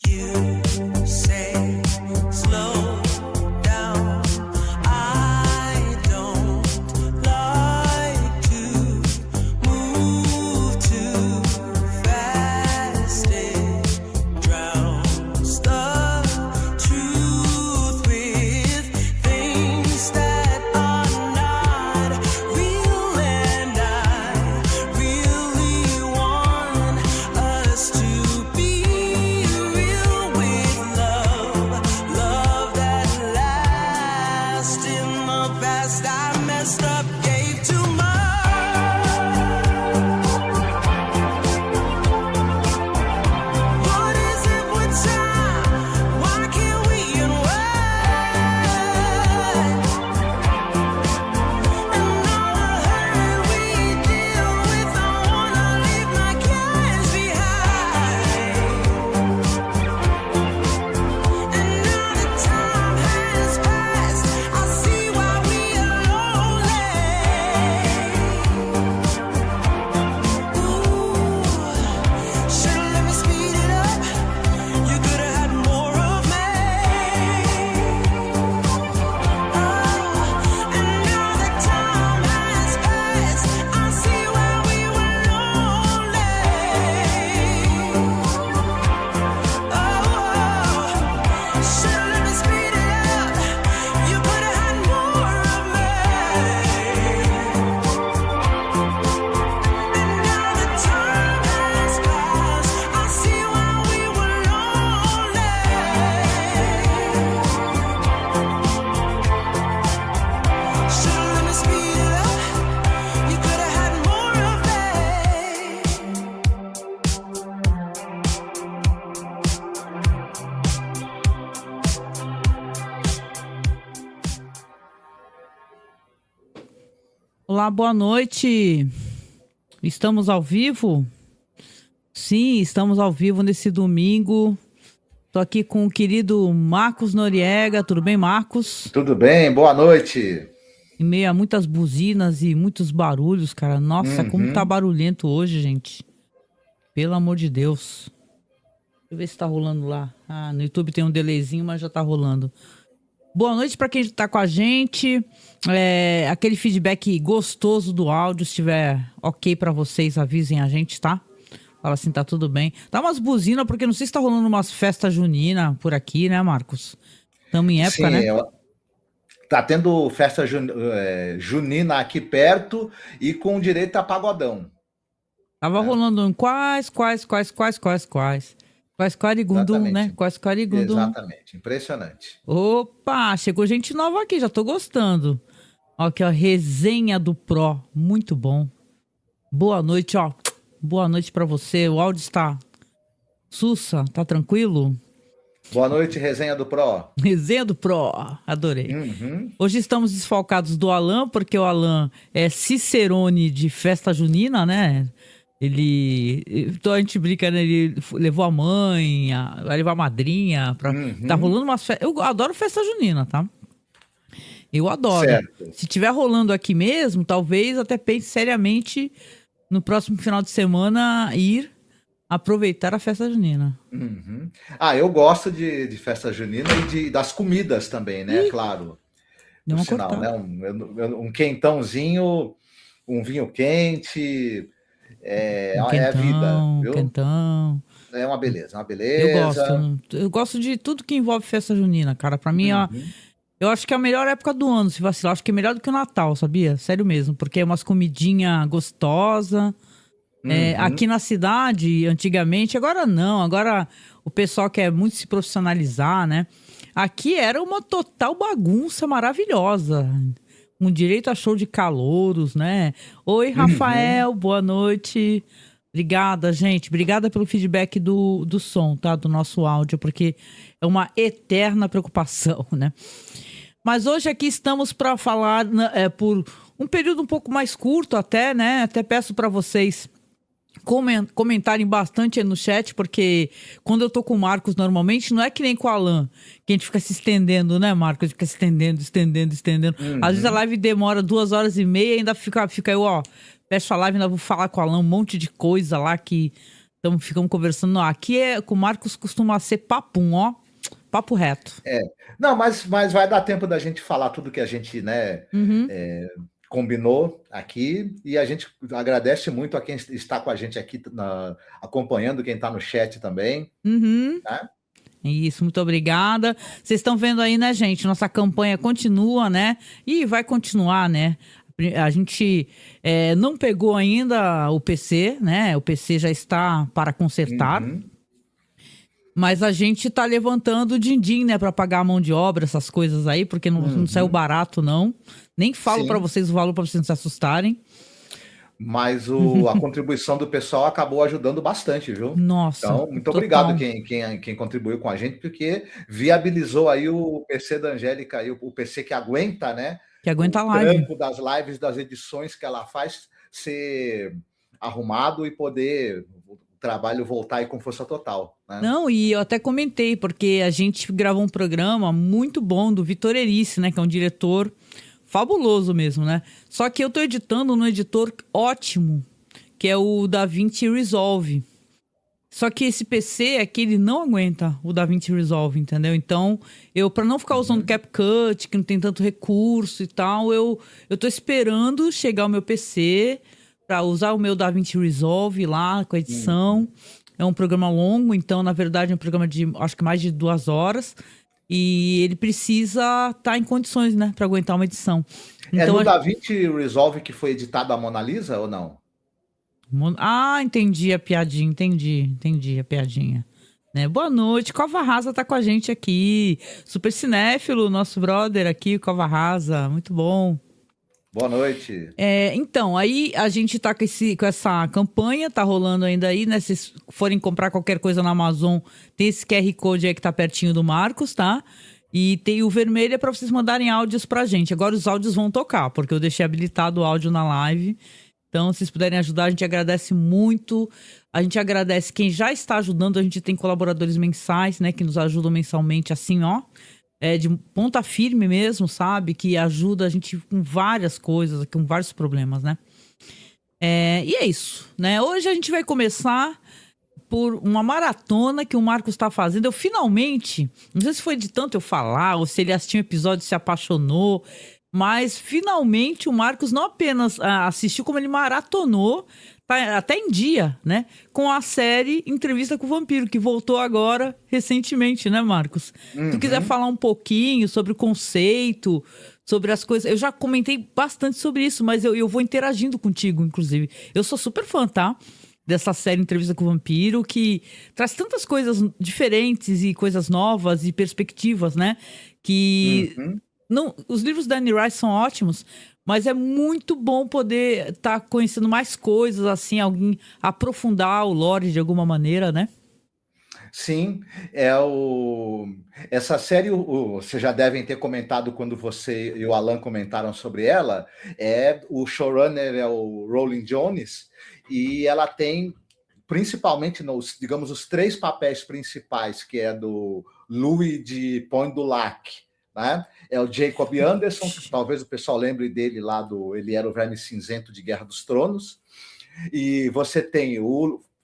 You say slow down. I don't like to move too fast. It drowns the truth with things that are not real, and I really want us to be real with love that lasts. In the past I messed up, gave too much. What is it with time? Why can't we unwind? And all the hurt we deal with, I wanna leave my cares behind. And now that time has passed, I see why we are lonely. Ooh, should've let me speed it up. You could've had more of me. And now that time has passed, I see why we were lonely. Should've let me speed it up. You could've had more of me. And now that time has passed, I see why we were lonely. Should've let me speed it up. You could've had more of Olá, boa noite. Estamos ao vivo? Sim, estamos ao vivo nesse domingo. Tô aqui com o querido Marcos Noriega. Tudo bem, Marcos? Tudo bem? Boa noite. Em meio a muitas buzinas e muitos barulhos, cara. Nossa, como tá barulhento hoje, gente. Pelo amor de Deus. Deixa eu ver se tá rolando lá. Ah, no YouTube tem um delayzinho, mas já tá rolando. Boa noite para quem tá com a gente. Aquele feedback gostoso do áudio, se estiver ok para vocês, avisem a gente, tá? Fala assim, tá tudo bem. Dá umas buzinas, porque não sei se tá rolando umas festas juninas por aqui, né, Marcos? Estamos em época, né? Tá tendo festa junina aqui perto e com direito a pagodão. Tava rolando um quais. Quasquarigundum, Exatamente. né? Quasquarigundum. Exatamente, impressionante. Opa, chegou gente nova aqui, já tô gostando. Ó, aqui, ó, resenha do Pro, muito bom. Boa noite, ó. Boa noite pra você, o áudio está... Sussa, tá tranquilo? Boa noite, resenha do Pro. Resenha do Pro, adorei. Hoje estamos desfalcados do Alan, porque o Alan é cicerone de festa junina, né? Então a gente brinca, né? Ele levou a mãe, vai levar a madrinha. Tá rolando umas festas. Eu adoro festa junina, tá? Eu adoro. Certo. Se tiver rolando aqui mesmo, talvez até pense seriamente no próximo final de semana ir aproveitar a festa junina. Eu gosto de festa junina e das comidas também, né? Claro. Deu Por uma sinal, cortada. né? Um quentãozinho, um vinho quente. É a vida, viu? Quentão. É uma beleza, uma beleza. Eu gosto de tudo que envolve festa junina, cara. Pra mim, eu acho que é a melhor época do ano, se vacilar. Acho que é melhor do que o Natal, sabia? Sério mesmo, porque é umas comidinhas gostosas. Aqui na cidade, antigamente, agora não. Agora o pessoal quer muito se profissionalizar, né? Aqui era uma total bagunça maravilhosa. Com direito a show de calouros, né? Oi, Rafael, boa noite. Obrigada, gente. Obrigada pelo feedback do som, tá? Do nosso áudio, porque é uma eterna preocupação, né? Mas hoje aqui estamos para falar por um período um pouco mais curto até, né? Até peço para vocês comentarem bastante aí no chat, porque quando eu tô com o Marcos normalmente, não é que nem com o Alan, que a gente fica se estendendo, né, Marcos? Fica se estendendo. Às vezes a live demora 2h30 e ainda fica eu, ó, fecho a live, ainda vou falar com o Alan um monte de coisa lá que Então ficamos conversando. Aqui com o Marcos costuma ser papum, ó. Papo reto. Não, mas vai dar tempo da gente falar tudo que a gente, né, Uhum. combinou aqui. E a gente agradece muito a quem está com a gente aqui, acompanhando, quem está no chat também. Uhum. Tá? Isso, muito obrigada. Vocês estão vendo aí, né, gente? Nossa campanha continua, né? E vai continuar, né? A gente não pegou ainda o PC, né? O PC já está para consertar. Uhum. Mas a gente tá levantando o din-din, né? Para pagar a mão de obra, essas coisas aí, porque não saiu barato, não. Nem falo Sim. para vocês o valor para vocês não se assustarem. Mas a contribuição do pessoal acabou ajudando bastante, viu? Nossa, Então, muito total. obrigado quem contribuiu com a gente, porque viabilizou aí o PC da Angélica, aí, o PC que aguenta, né? Que aguenta a O live. trampo das lives, das edições que ela faz ser arrumado e poder o trabalho voltar aí com força total, né? Não, e eu até comentei, porque a gente gravou um programa muito bom do Vitor Erice, né? Que é um diretor fabuloso mesmo, né? Só que eu tô editando num editor ótimo, que é o DaVinci Resolve. Só que esse PC aqui, ele não aguenta o DaVinci Resolve, entendeu? Então, para não ficar usando CapCut, que não tem tanto recurso e tal, eu tô esperando chegar o meu PC para usar o meu DaVinci Resolve lá com a edição. É um programa longo, então, na verdade, é um programa de, acho que mais de 2 horas. E ele precisa estar em condições, né, para aguentar uma edição. Então, no DaVinci Resolve que foi editado a Mona Lisa ou não? Entendi a piadinha, entendi a piadinha. Né? Boa noite, Cova Rasa tá com a gente aqui. Super cinéfilo, nosso brother aqui, Cova Rasa, muito bom. Boa noite. Então, aí a gente tá com essa campanha, tá rolando ainda aí, né? Se vocês forem comprar qualquer coisa na Amazon, tem esse QR Code aí que tá pertinho do Marcos, tá? E tem o vermelho é pra vocês mandarem áudios pra gente. Agora os áudios vão tocar, porque eu deixei habilitado o áudio na live. Então, se vocês puderem ajudar, a gente agradece muito. A gente agradece quem já está ajudando. A gente tem colaboradores mensais, né? Que nos ajudam mensalmente, assim, ó. De ponta firme mesmo, sabe? Que ajuda a gente com várias coisas, com vários problemas, né? E é isso, né? Hoje a gente vai começar por uma maratona que o Marcos está fazendo. Eu finalmente, não sei se foi de tanto eu falar, ou se ele assistiu um episódio e se apaixonou, mas finalmente o Marcos não apenas assistiu, como ele maratonou, tá até em dia, né? Com a série Entrevista com o Vampiro, que voltou agora recentemente, né, Marcos? Se tu quiser falar um pouquinho sobre o conceito, sobre as coisas. Eu já comentei bastante sobre isso, mas eu vou interagindo contigo, inclusive. Eu sou super fã, tá? Dessa série Entrevista com o Vampiro, que traz tantas coisas diferentes e coisas novas e perspectivas, né? Que. Não, os livros da Anne Rice são ótimos, mas é muito bom poder estar conhecendo mais coisas, assim, alguém aprofundar o lore de alguma maneira, né? Sim, essa série, vocês já devem ter comentado quando você e o Alan comentaram sobre ela, o showrunner é o Rowling Jones, e ela tem, principalmente, digamos, os 3 papéis principais, que é do Louis de Pont du Lac, né? É o Jacob Anderson, que talvez o pessoal lembre dele lá ele era o Verme Cinzento de Guerra dos Tronos, e você tem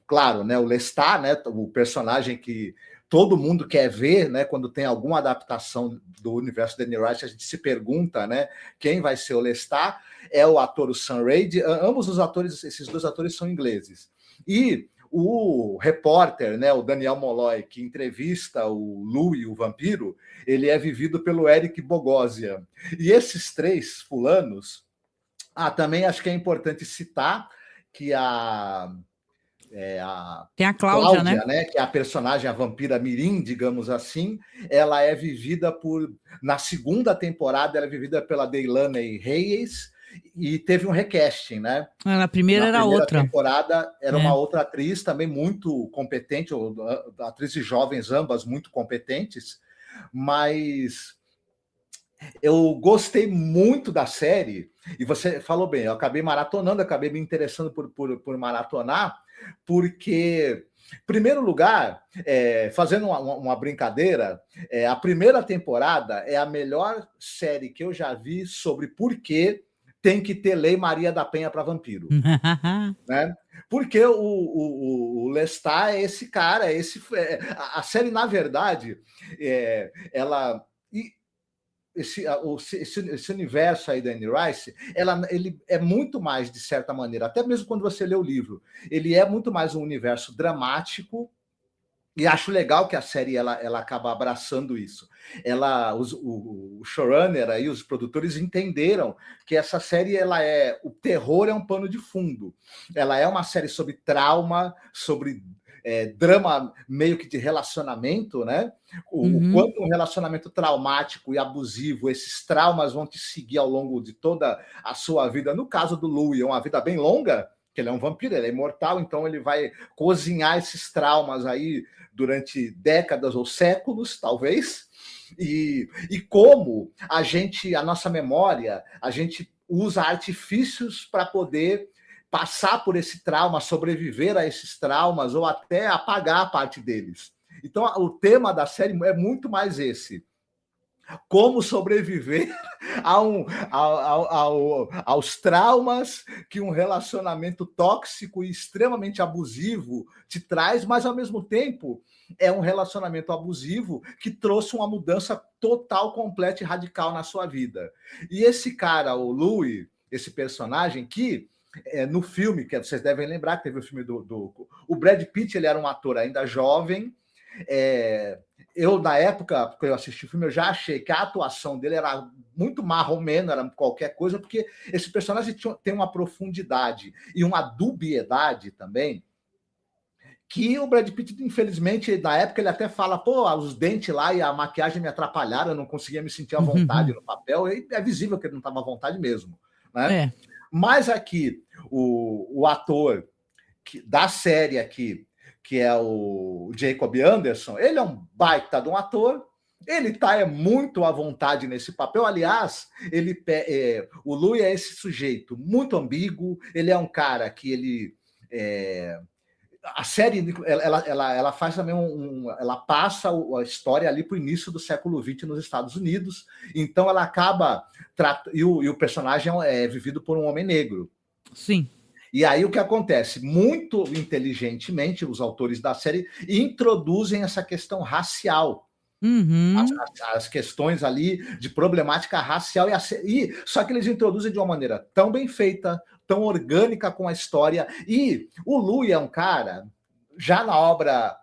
claro, né, o Lestat, né, o personagem que todo mundo quer ver, né, quando tem alguma adaptação do universo de Anne Rice, a gente se pergunta, né, quem vai ser o Lestat. É o ator, o Sam Raimi. Ambos os atores, esses 2 atores são ingleses. E o repórter, né, o Daniel Molloy, que entrevista o Louis, o vampiro, ele é vivido pelo Eric Bogosian. E esses 3 fulanos... também acho que é importante citar que Tem a Cláudia, né? Que é a personagem, a vampira mirim, digamos assim, ela é vivida na 2ª temporada, ela é vivida pela Delaney Reyes, e teve um recasting, né? Na primeira era outra. Na temporada era uma outra atriz, também muito competente, atrizes jovens, ambas muito competentes, mas eu gostei muito da série, e você falou bem, eu acabei maratonando, acabei me interessando por maratonar, porque, em primeiro lugar, fazendo uma brincadeira, a primeira temporada é a melhor série que eu já vi sobre por que tem que ter Lei Maria da Penha para vampiro. Né? Porque o Lestat é esse cara, a série, na verdade, ela... Esse universo aí da Anne Rice, ele é muito mais, de certa maneira, até mesmo quando você lê o livro, ele é muito mais um universo dramático, e acho legal que a série ela acaba abraçando isso. O showrunner aí, os produtores entenderam que essa série o terror é um pano de fundo. Ela é uma série sobre trauma, sobre drama meio que de relacionamento, né? O quanto um relacionamento traumático e abusivo, esses traumas vão te seguir ao longo de toda a sua vida. No caso do Louis, é uma vida bem longa, que ele é um vampiro, ele é imortal, então ele vai cozinhar esses traumas aí durante décadas ou séculos, talvez. E como a nossa memória, a gente usa artifícios para poder passar por esse trauma, sobreviver a esses traumas ou até apagar parte deles. Então, o tema da série é muito mais esse. Como sobreviver aos traumas que um relacionamento tóxico e extremamente abusivo te traz, mas, ao mesmo tempo, é um relacionamento abusivo que trouxe uma mudança total, completa e radical na sua vida. E esse cara, o Louis, esse personagem que... no filme, que vocês devem lembrar, que teve o filme o Brad Pitt, ele era um ator ainda jovem. Eu, na época que eu assisti o filme, eu já achei que a atuação dele era muito marromeno, era qualquer coisa, porque esse personagem tem uma profundidade e uma dubiedade também, que o Brad Pitt, infelizmente, na época ele até fala, os dentes lá e a maquiagem me atrapalharam, eu não conseguia me sentir à vontade no papel, e é visível que ele não estava à vontade mesmo, né? Mas aqui, o ator da série aqui, que é o Jacob Anderson, ele é um baita de um ator, ele está muito à vontade nesse papel. Aliás, o Louis é esse sujeito muito ambíguo, ele é um cara que a série ela faz também ela passa a história ali para o início do século XX nos Estados Unidos, então ela acaba e o personagem é vivido por um homem negro. Sim. E aí o que acontece? Muito inteligentemente, os autores da série introduzem essa questão racial. As questões ali de problemática racial. Só que eles introduzem de uma maneira tão bem feita, tão orgânica com a história. E o Louis é um cara, já na obra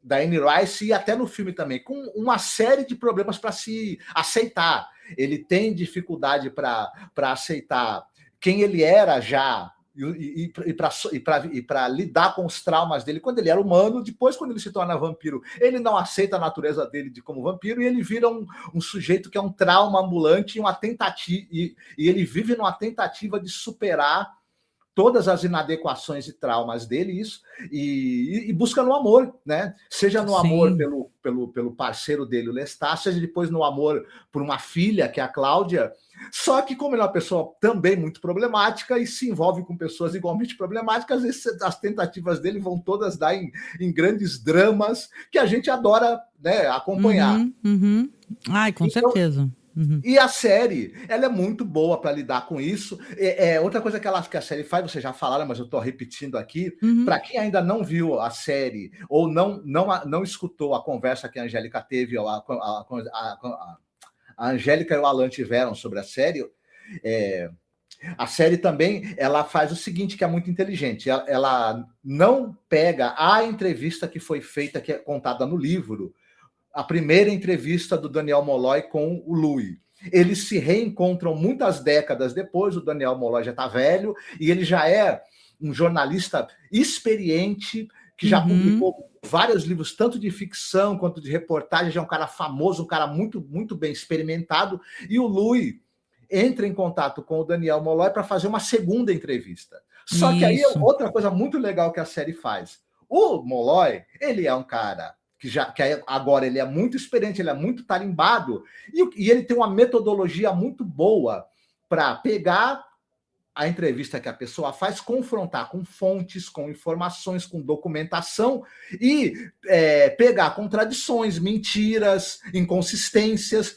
da Anne Rice e até no filme também, com uma série de problemas para se aceitar. Ele tem dificuldade para aceitar quem ele era já e para lidar com os traumas dele quando ele era humano. Depois, quando ele se torna vampiro, ele não aceita a natureza dele como vampiro e ele vira um sujeito que é um trauma ambulante, uma tentativa, e ele vive numa tentativa de superar todas as inadequações e traumas dele, e busca no amor, né? Seja no amor pelo parceiro dele, o Lestat, seja depois no amor por uma filha, que é a Cláudia. Só que, como ele é uma pessoa também muito problemática e se envolve com pessoas igualmente problemáticas, as tentativas dele vão todas dar em grandes dramas que a gente adora, né, acompanhar. Ai, com certeza. E a série, ela é muito boa para lidar com isso. Outra coisa que a série faz, vocês já falaram, mas eu estou repetindo aqui, para quem ainda não viu a série ou não escutou a conversa que a Angélica teve, a Angélica e o Alan tiveram sobre a série, a série também ela faz o seguinte, que é muito inteligente. Ela não pega a entrevista que foi feita, que é contada no livro, a primeira entrevista do Daniel Molloy com o Louis. Eles se reencontram muitas décadas depois, o Daniel Molloy já está velho, e ele já é um jornalista experiente, que já publicou vários livros, tanto de ficção quanto de reportagem, já é um cara famoso, um cara muito, muito bem experimentado, e o Louis entra em contato com o Daniel Molloy para fazer uma segunda entrevista. Só que aí é outra coisa muito legal que a série faz. O Molloy, ele é um cara que agora ele é muito experiente, ele é muito tarimbado, e ele tem uma metodologia muito boa para pegar a entrevista que a pessoa faz, confrontar com fontes, com informações, com documentação, e pegar contradições, mentiras, inconsistências,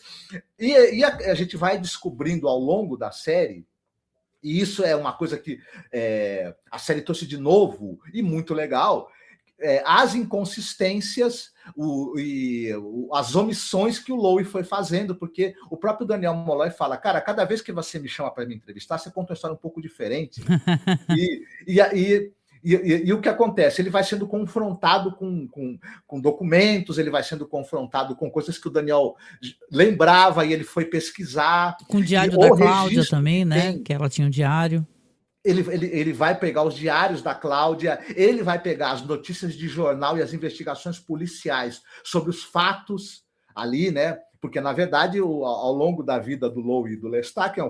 e a gente vai descobrindo ao longo da série e isso é uma coisa que a série trouxe de novo e muito legal, as inconsistências as omissões que o Lowe foi fazendo, porque o próprio Daniel Molloy fala, cara, cada vez que você me chama para me entrevistar, você conta uma história um pouco diferente. E o que acontece? Ele vai sendo confrontado com documentos, ele vai sendo confrontado com coisas que o Daniel lembrava e ele foi pesquisar. Com o diário da Cláudia também, né? Que ela tinha um diário. Ele vai pegar os diários da Cláudia, ele vai pegar as notícias de jornal e as investigações policiais sobre os fatos ali, né? Porque, na verdade, ao longo da vida do Lowe e do Lestat, que é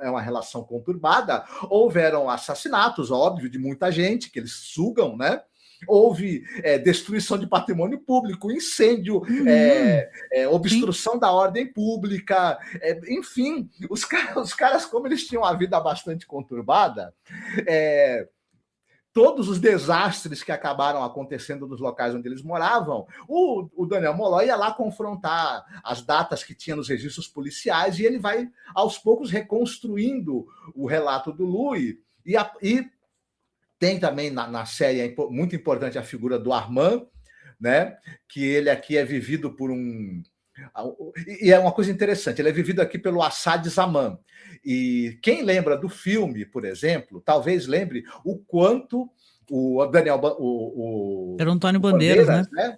uma relação conturbada, houveram assassinatos, óbvio, de muita gente, que eles sugam, né? Houve destruição de patrimônio público, incêndio, obstrução da ordem pública, enfim, os caras, como eles tinham uma vida bastante conturbada, todos os desastres que acabaram acontecendo nos locais onde eles moravam, o Daniel Molloy ia lá confrontar as datas que tinha nos registros policiais e ele vai, aos poucos, reconstruindo o relato do Louis. E tem também na série, muito importante, a figura do Armand, né? Que ele aqui é vivido por um... E é uma coisa interessante, ele é vivido aqui pelo Assad Zaman. E quem lembra do filme, por exemplo, talvez lembre o quanto o Daniel... Era o Antônio Bandeiras, né?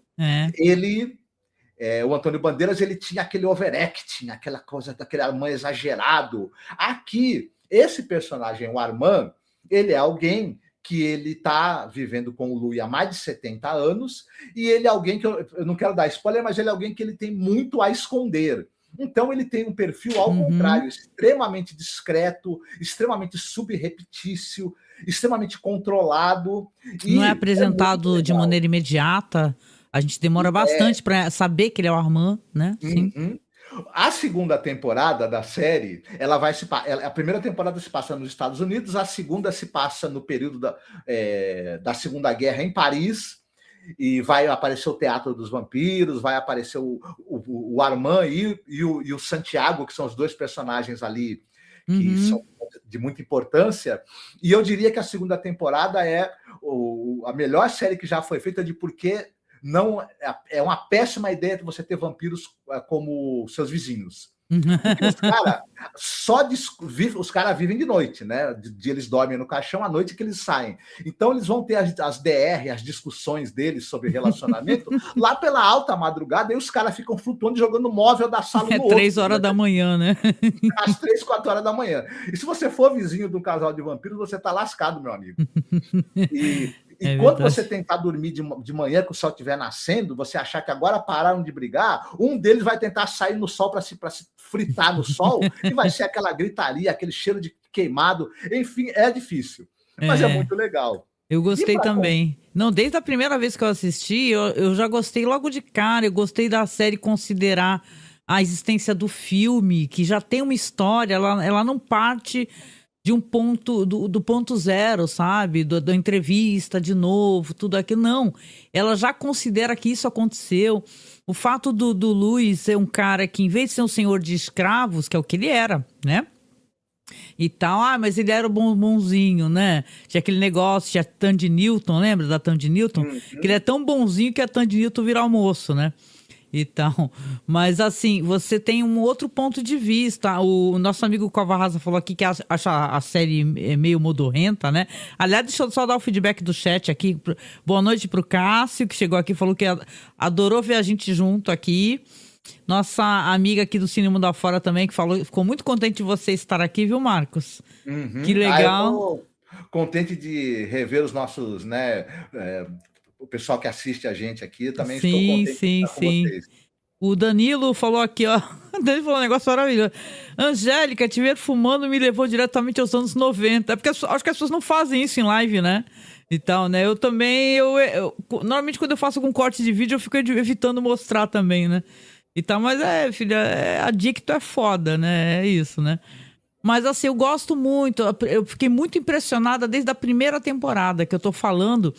O Antônio Bandeiras, ele tinha aquele overacting, aquela coisa daquele Armand exagerado. Aqui, esse personagem, o Armand, ele é alguém que ele está vivendo com o Louis há mais de 70 anos, e ele é alguém que, eu não quero dar spoiler, mas ele é alguém que ele tem muito a esconder. Então ele tem um perfil, ao contrário, extremamente discreto, extremamente subrepetício, extremamente controlado. Não é apresentado de maneira imediata, a gente demora bastante para saber que ele é o Armand, né? Sim. A segunda temporada da série, a primeira temporada se passa nos Estados Unidos, a segunda se passa no período da Segunda Guerra em Paris, e vai aparecer o Teatro dos Vampiros, vai aparecer o Armand e o Santiago, que são os dois personagens ali que são de muita importância. E eu diria que a segunda temporada é a melhor série que já foi feita, de porque não é uma péssima ideia de você ter vampiros como seus vizinhos. Porque os caras vivem de noite, né? De dia eles dormem no caixão, à noite que eles saem. Então eles vão ter as DR, as discussões deles sobre relacionamento lá pela alta madrugada, e os caras ficam flutuando, jogando móvel da sala no outro. 3 horas da manhã, né? Às 3, 4 horas da manhã. E se você for vizinho de um casal de vampiros, você tá lascado, meu amigo. E quando você tentar dormir de manhã, que o sol estiver nascendo, você achar que agora pararam de brigar, um deles vai tentar sair no sol para se fritar no sol, e vai ser aquela gritaria, aquele cheiro de queimado. Enfim, é difícil. Mas é muito legal. Eu gostei também. Não, desde a primeira vez que eu assisti, eu já gostei logo de cara. Eu gostei da série considerar a existência do filme, que já tem uma história, ela não parte de um ponto, do ponto zero, sabe? Da entrevista, de novo, tudo aquilo. Não, ela já considera que isso aconteceu. O fato do Louis ser um cara que, em vez de ser um senhor de escravos, que é o que ele era, né? E tal, mas ele era bonzinho, né? Tinha aquele negócio, tinha a Thandie Newton, lembra da Thandie Newton? Que ele é tão bonzinho que a Thandie Newton vira almoço, né? Então, mas assim, você tem um outro ponto de vista. O nosso amigo Cova Rasa falou aqui que acha a série meio modorrenta, né? Aliás, deixa eu só dar o feedback do chat aqui. Boa noite pro Cássio, que chegou aqui e falou que adorou ver a gente junto aqui. Nossa amiga aqui do Cine Mundo Afora também, que ficou muito contente de você estar aqui, viu, Marcos? Que legal. Eu tô contente de rever os nossos, né? O pessoal que assiste a gente aqui, também estou contente de estar com vocês. O Danilo falou aqui, ó. O Danilo falou um negócio maravilhoso. Angélica, te ver fumando me levou diretamente aos anos 90. É porque acho que as pessoas não fazem isso em live, né? Então, né? Eu também, normalmente quando eu faço algum corte de vídeo, eu fico evitando mostrar também, né? Então, mas filha, adicto é foda, né? É isso, né? Mas assim, eu gosto muito. Eu fiquei muito impressionada desde a primeira temporada que eu tô falando.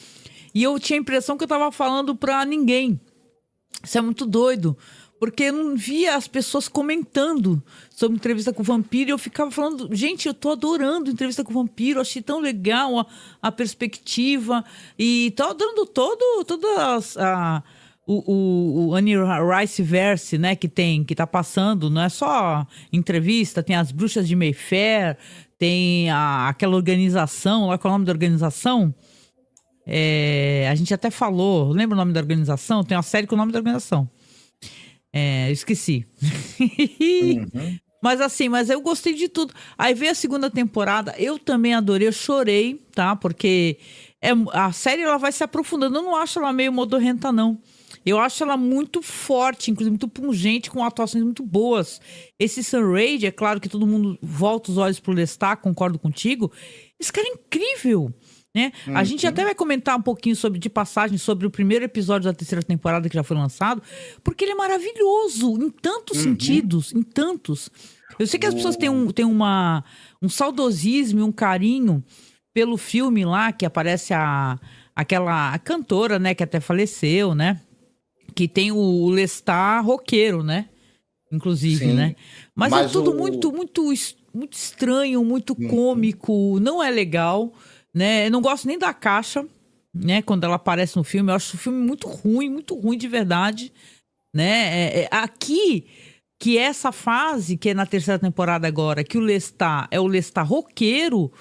E eu tinha a impressão que eu tava falando pra ninguém. Isso é muito doido. porque eu não via as pessoas comentando sobre entrevista com o vampiro, e eu ficava falando, gente, eu tô adorando entrevista com o vampiro, achei tão legal a perspectiva, e tô adorando o Annie Rice Verse, né, que tá passando, não é só entrevista, tem as Bruxas de Mayfair, tem aquela organização, lá qual é o nome da organização? A gente até falou, lembra o nome da organização? Tem uma série com o nome da organização. Eu esqueci. Mas assim, eu gostei de tudo. Aí veio a segunda temporada, eu também adorei, eu chorei, tá? Porque a série ela vai se aprofundando. Eu não acho ela meio modorrenta, não. Eu acho ela muito forte, inclusive muito pungente, com atuações muito boas. Esse Sam Raid, é claro que todo mundo volta os olhos pro Lestat, concordo contigo. Esse cara é incrível, né? A gente até vai comentar um pouquinho de passagem sobre o primeiro episódio da terceira temporada que já foi lançado, porque ele é maravilhoso em tantos sentidos, em tantos. Eu sei que as pessoas têm um saudosismo e um carinho pelo filme lá, que aparece aquela cantora, né, que até faleceu, né? Que tem o Lestat roqueiro, né? Inclusive, Sim, né? Mas é tudo o- muito estranho, muito cômico, não é legal, né? Eu não gosto nem da Caixa, né? Quando ela aparece no filme, eu acho o filme muito ruim de verdade, né? Aqui, que é essa fase, que é na terceira temporada agora, que o Lestat é o Lestat roqueiro,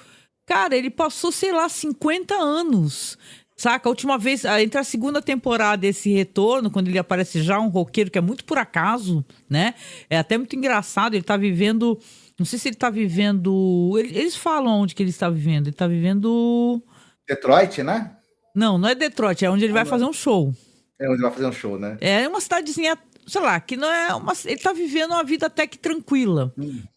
cara, ele passou, sei lá, 50 anos. Saca? A última vez, entre a segunda temporada e esse retorno, quando ele aparece já um roqueiro, que é muito por acaso, né? É até muito engraçado, ele tá vivendo... Não sei se ele tá vivendo... Eles falam onde que ele está vivendo. Ele tá vivendo... Detroit, né? Não é Detroit, é onde ele vai fazer um show. É onde vai fazer um show, né? É uma cidadezinha, sei lá, que não é uma... Ele tá vivendo uma vida até que tranquila.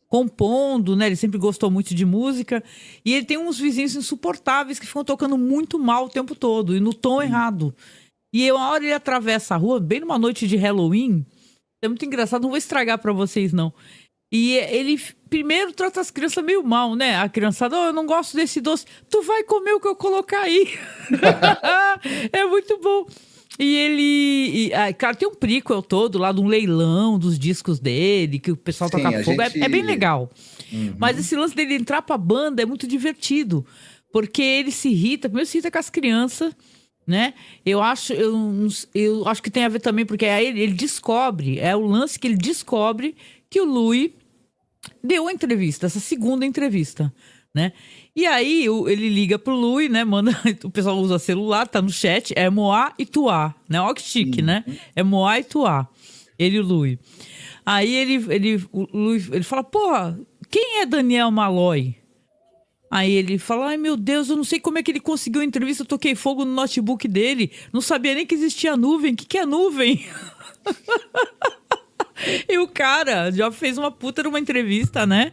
Compondo, né? Ele sempre gostou muito de música. E ele tem uns vizinhos insuportáveis que ficam tocando muito mal o tempo todo, e no tom errado. E uma hora ele atravessa a rua, bem numa noite de Halloween. É muito engraçado, não vou estragar pra vocês, não. E ele primeiro trata as crianças meio mal, né? A criançada, eu não gosto desse doce. Tu vai comer o que eu colocar aí. É muito bom. Cara, tem um prequel todo lá de um leilão dos discos dele, que o pessoal Sim, toca a fogo. gente- É bem legal. Mas esse lance dele entrar pra banda é muito divertido. Porque ele se irrita, primeiro se irrita com as crianças, né? Eu acho que tem a ver também, porque aí ele descobre, é o lance que ele descobre que o Louis deu a entrevista, essa segunda entrevista, né? E aí ele liga pro Louis, né? Manda, o pessoal usa celular, tá no chat, é Moá e Tuá, né? Olha que chique, né? É Moá e Tuá, ele e o Louis. Aí o Louis, ele fala, porra, quem é Daniel Malloy? Aí ele fala, ai meu Deus, eu não sei como é que ele conseguiu a entrevista, eu toquei fogo no notebook dele, não sabia nem que existia nuvem, o que é nuvem? E o cara já fez uma puta de uma entrevista, né?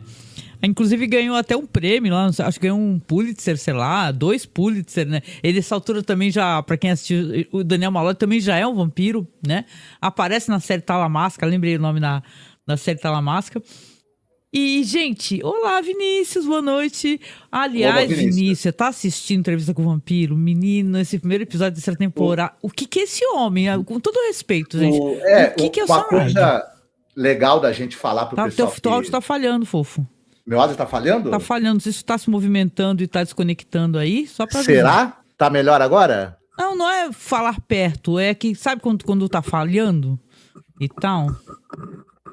Inclusive ganhou até um prêmio lá, acho que ganhou um Pulitzer, sei lá, 2 Pulitzer, né? Ele, nessa altura, também já, pra quem assistiu, o Daniel Malloy também já é um vampiro, né? Aparece na série Talamasca, lembrei o nome da série Talamasca. E, gente, olá, Vinícius, boa noite. Aliás, Olá, Vinícius. você tá assistindo Entrevista com o Vampiro? Menino, esse primeiro episódio dessa temporada. O que é esse homem? Com todo respeito, gente. O que é o uma Sam Raimi? coisa legal da gente falar pro Tá, pessoal teu áudio tá falhando, fofo. Meu áudio tá falhando? Tá falhando. Não sei se tu tá se movimentando e tá desconectando aí, só pra avisar. Será? Tá melhor agora? Não é falar perto, é que, sabe quando tá falhando e tal?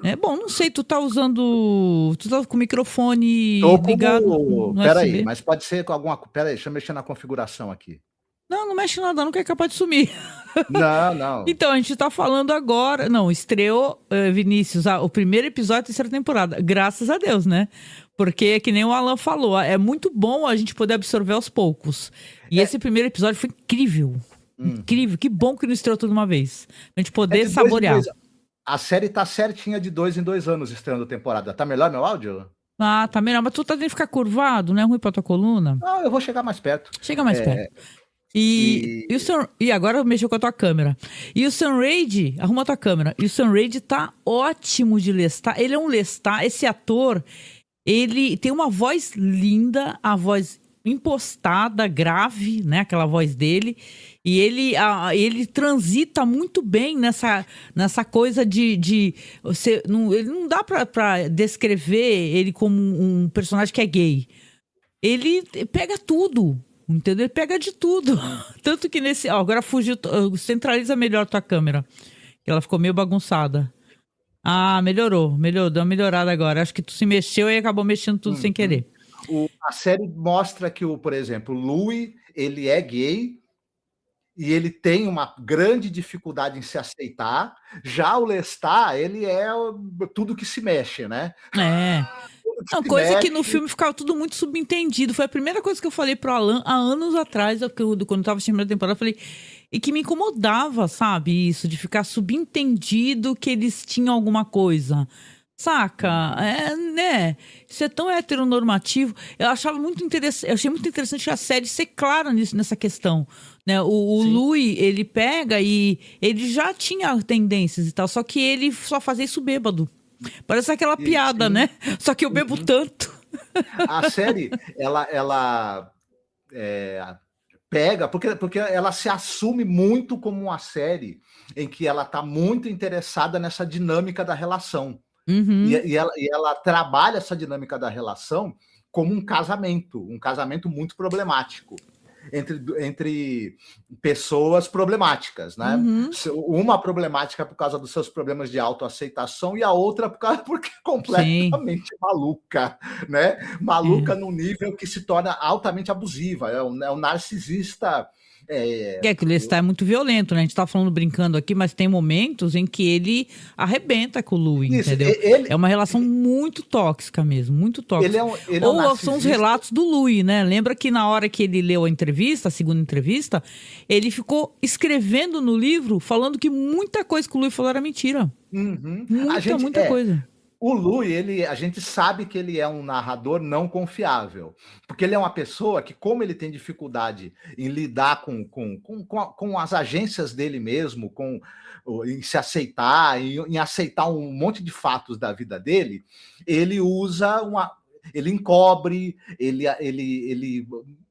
É bom, não sei, tu tá usando... Tu tá com o microfone ligado no Peraí, USB? mas pode ser com alguma... Peraí, deixa eu mexer na configuração aqui. Não mexe nada, não, que é capaz de sumir. Não, não. Então, a gente tá falando agora... Não, estreou, Vinícius, o primeiro episódio da terceira temporada. Graças a Deus, né? Porque, é que nem o Alan falou, é muito bom a gente poder absorver aos poucos. E esse primeiro episódio foi incrível. Incrível. Que bom que não estreou tudo de uma vez. A gente poder de dois em saborear. dois- A série tá certinha de 2 em 2 anos estreando temporada. Tá melhor meu áudio? Ah, tá melhor. Mas tu tá tendo que ficar curvado, não é ruim pra tua coluna? Não, eu vou chegar mais perto. Chega mais perto. E agora mexeu com a tua câmera. E o Sam Raid, arruma a tua câmera. E o Sam Raid tá ótimo de Lestat. Ele é um Lestat. Esse ator, ele tem uma voz linda, a voz impostada, grave, né? Aquela voz dele. E ele transita muito bem nessa coisa de você, não, ele não dá pra descrever ele como um personagem que é gay. Ele pega tudo, entendeu? Ele pega de tudo. Tanto que nesse... Ó, agora fugiu... Centraliza melhor tua câmera. Que ela ficou meio bagunçada. Ah, melhorou. Deu uma melhorada agora. Acho que tu se mexeu e acabou mexendo tudo sem querer. A série mostra que, por exemplo, o Louis, ele é gay e ele tem uma grande dificuldade em se aceitar. Já o Lestat, ele é tudo que se mexe, né? É. Tudo Não, se coisa que mexe. no filme ficava tudo muito subentendido. Foi a primeira coisa que eu falei pro Alan há anos atrás, quando eu tava assistindo a temporada, eu falei... E que me incomodava, sabe, isso, de ficar subentendido que eles tinham alguma coisa. Saca? É, né? Isso é tão heteronormativo. Eu achava muito interessante, eu achei muito interessante a série ser clara nessa questão. Né? O Sim. Louis, ele pega e ele já tinha tendências e tal, só que ele só fazia isso bêbado. Parece aquela piada, Sim. né? Só que eu bebo tanto. A série, ela pega, porque ela se assume muito como uma série em que ela está muito interessada nessa dinâmica da relação. Uhum. E ela trabalha essa dinâmica da relação como um casamento muito problemático entre pessoas problemáticas, né? Uhum. Uma problemática por causa dos seus problemas de autoaceitação e a outra porque é completamente maluca, né? Maluca num nível que se torna altamente abusiva. É um narcisista. Que o Lestat é muito violento, né? A gente tá falando brincando aqui, mas tem momentos em que ele arrebenta com o Louis, Isso, entendeu? ele- É uma relação muito tóxica mesmo, muito tóxica. Ele é um Ou são os narcisista. relatos do Louis, né? Lembra que na hora que ele leu a entrevista, a segunda entrevista, ele ficou escrevendo no livro, falando que muita coisa que o Louis falou era mentira. Uhum. Muita coisa. O Louis, a gente sabe que ele é um narrador não confiável, porque ele é uma pessoa que, como ele tem dificuldade em lidar com as agências dele mesmo, em se aceitar, em aceitar um monte de fatos da vida dele, ele ele encobre, ele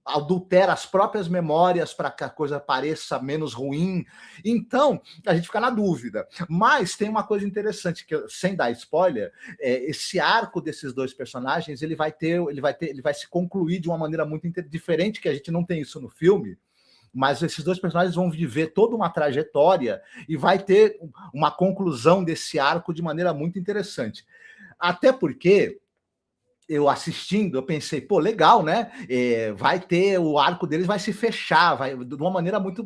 adultera as próprias memórias para que a coisa pareça menos ruim. Então, a gente fica na dúvida. Mas tem uma coisa interessante, que sem dar spoiler, esse arco desses dois personagens, ele vai se concluir de uma maneira muito diferente, que a gente não tem isso no filme, mas esses dois personagens vão viver toda uma trajetória e vai ter uma conclusão desse arco de maneira muito interessante. Até porque eu assistindo, eu pensei, pô, legal, né? Vai ter, o arco deles vai se fechar, de uma maneira muito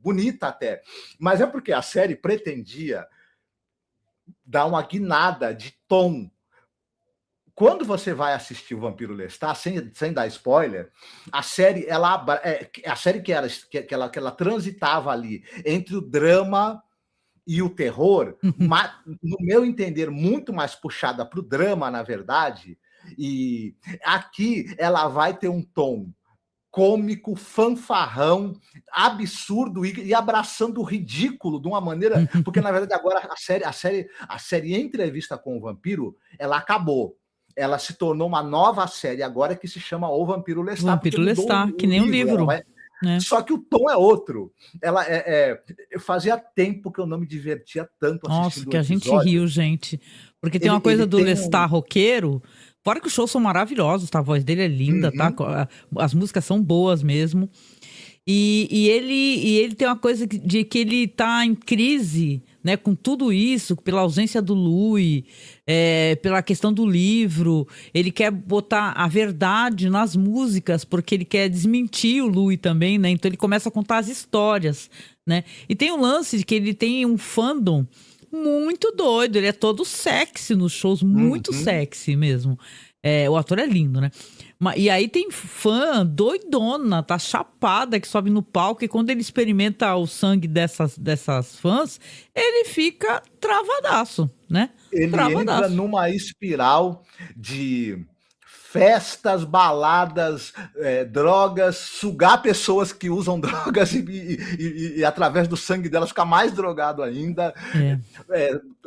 bonita até. Mas é porque a série pretendia dar uma guinada de tom. Quando você vai assistir o Vampiro Lestat, sem dar spoiler, a série que ela transitava ali entre o drama e o terror, no meu entender, muito mais puxada para o drama, na verdade. E aqui ela vai ter um tom cômico, fanfarrão, absurdo e abraçando o ridículo de uma maneira, porque na verdade agora a série Entrevista com o Vampiro, ela acabou. Ela se tornou uma nova série agora que se chama O Vampiro Lestat. Vampiro Lestat, que nem um livro. Né? Só que o tom é outro. Fazia tempo que eu não me divertia tanto assistindo. Nossa, que a gente riu, gente. Porque tem uma coisa do Lestat roqueiro. Fora que os shows são maravilhosos, tá? A voz dele é linda, tá? As músicas são boas mesmo. E ele tem uma coisa de que ele tá em crise, né? Com tudo isso, pela ausência do Louis, pela questão do livro. Ele quer botar a verdade nas músicas, porque ele quer desmentir o Louis também, né? Então ele começa a contar as histórias, né? E tem um lance de que ele tem um fandom muito doido, ele é todo sexy nos shows, muito sexy mesmo. O ator é lindo, né? E aí tem fã doidona, tá chapada, que sobe no palco, e quando ele experimenta o sangue dessas fãs, ele fica travadaço, né? Ele entra numa espiral de festas, baladas, drogas, sugar pessoas que usam drogas e através do sangue delas ficar mais drogado ainda,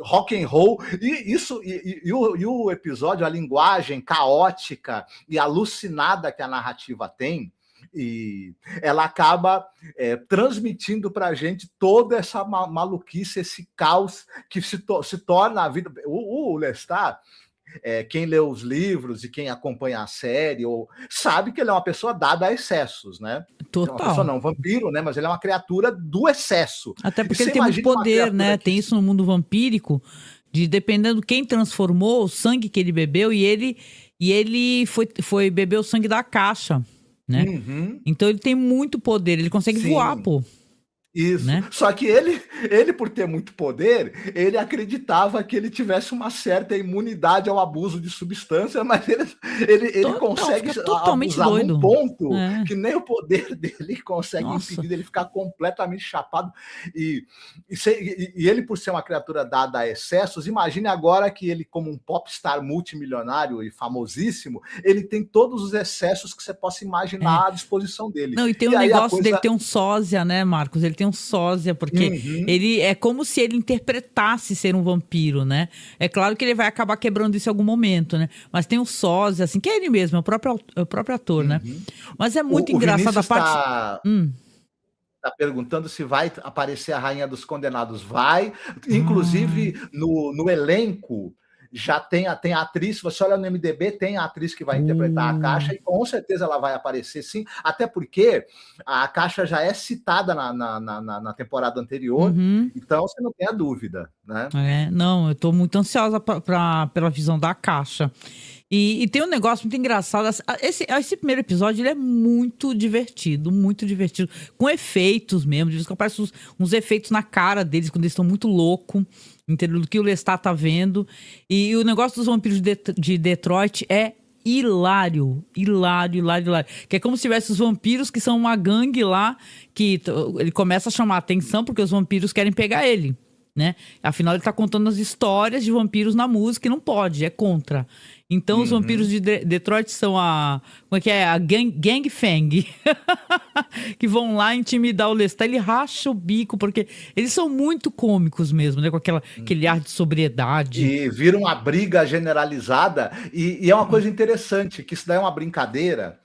rock and roll, e o episódio, a linguagem caótica e alucinada que a narrativa tem, E ela acaba transmitindo para a gente toda essa maluquice, esse caos que se torna a vida. O Lestat, quem lê os livros e quem acompanha a série sabe que ele é uma pessoa dada a excessos, né? Total. É uma pessoa não, um vampiro, né? Mas ele é uma criatura do excesso. Até porque ele tem muito poder, né? Tem isso no mundo vampírico, de dependendo quem transformou, o sangue que ele bebeu, e ele foi beber o sangue da caixa, né? Uhum. Então ele tem muito poder, ele consegue voar, pô. Isso. Né? Só que ele, por ter muito poder, ele acreditava que ele tivesse uma certa imunidade ao abuso de substância, mas ele consegue totalmente abusar doido. num ponto que nem o poder dele consegue Nossa. impedir dele ficar completamente chapado. E ele, por ser uma criatura dada a excessos, imagine agora que ele, como um popstar multimilionário e famosíssimo, ele tem todos os excessos que você possa imaginar à disposição dele. Não, e tem um negócio dele ter um sósia, né, Marcos? Ele tem um sósia, porque ele é como se ele interpretasse ser um vampiro, né? É claro que ele vai acabar quebrando isso em algum momento, né? Mas tem um sósia, assim, que é ele mesmo, é o próprio ator, né? Mas é muito engraçado a parte... Tá perguntando se vai aparecer a Rainha dos Condenados. Vai, inclusive no elenco já tem a atriz, você olha no MDB, tem a atriz que vai interpretar a Caixa, e com certeza ela vai aparecer sim, até porque a Caixa já é citada na temporada anterior, então você não tem a dúvida, né? Não, eu tô muito ansiosa pela visão da Caixa. E tem um negócio muito engraçado. Esse primeiro episódio ele é muito divertido, com efeitos mesmo. De vez em quando aparecem uns efeitos na cara deles quando eles estão muito loucos, entendeu? Do que o Lestat tá vendo. E o negócio dos vampiros de Detroit é hilário. Que é como se tivesse os vampiros que são uma gangue lá, que ele começa a chamar a atenção porque os vampiros querem pegar ele, né? Afinal, ele tá contando as histórias de vampiros na música e não pode, é contra. Então, os vampiros de Detroit são como é que é? A Gang Fang. Que vão lá intimidar o Lestat. Ele racha o bico, porque eles são muito cômicos mesmo, né? Com aquele ar de sobriedade. E vira uma briga generalizada. E é uma coisa interessante, que isso daí é uma brincadeira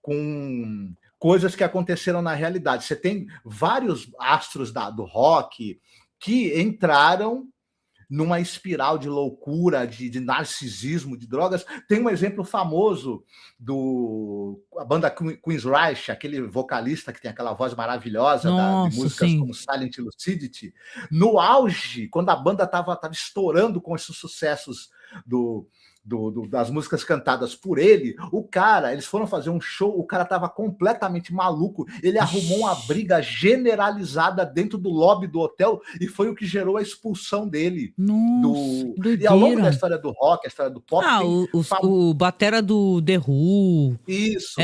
com coisas que aconteceram na realidade. Você tem vários astros do rock que entraram numa espiral de loucura, de narcisismo, de drogas. Tem um exemplo famoso a banda Queensryche, aquele vocalista que tem aquela voz maravilhosa de músicas como Silent Lucidity. No auge, quando a banda estava estourando com esses sucessos das músicas cantadas por ele, eles foram fazer um show, o cara estava completamente maluco, ele arrumou uma briga generalizada dentro do lobby do hotel e foi o que gerou a expulsão dele. E ao longo da história do rock, a história do pop... o batera do The Who. Isso.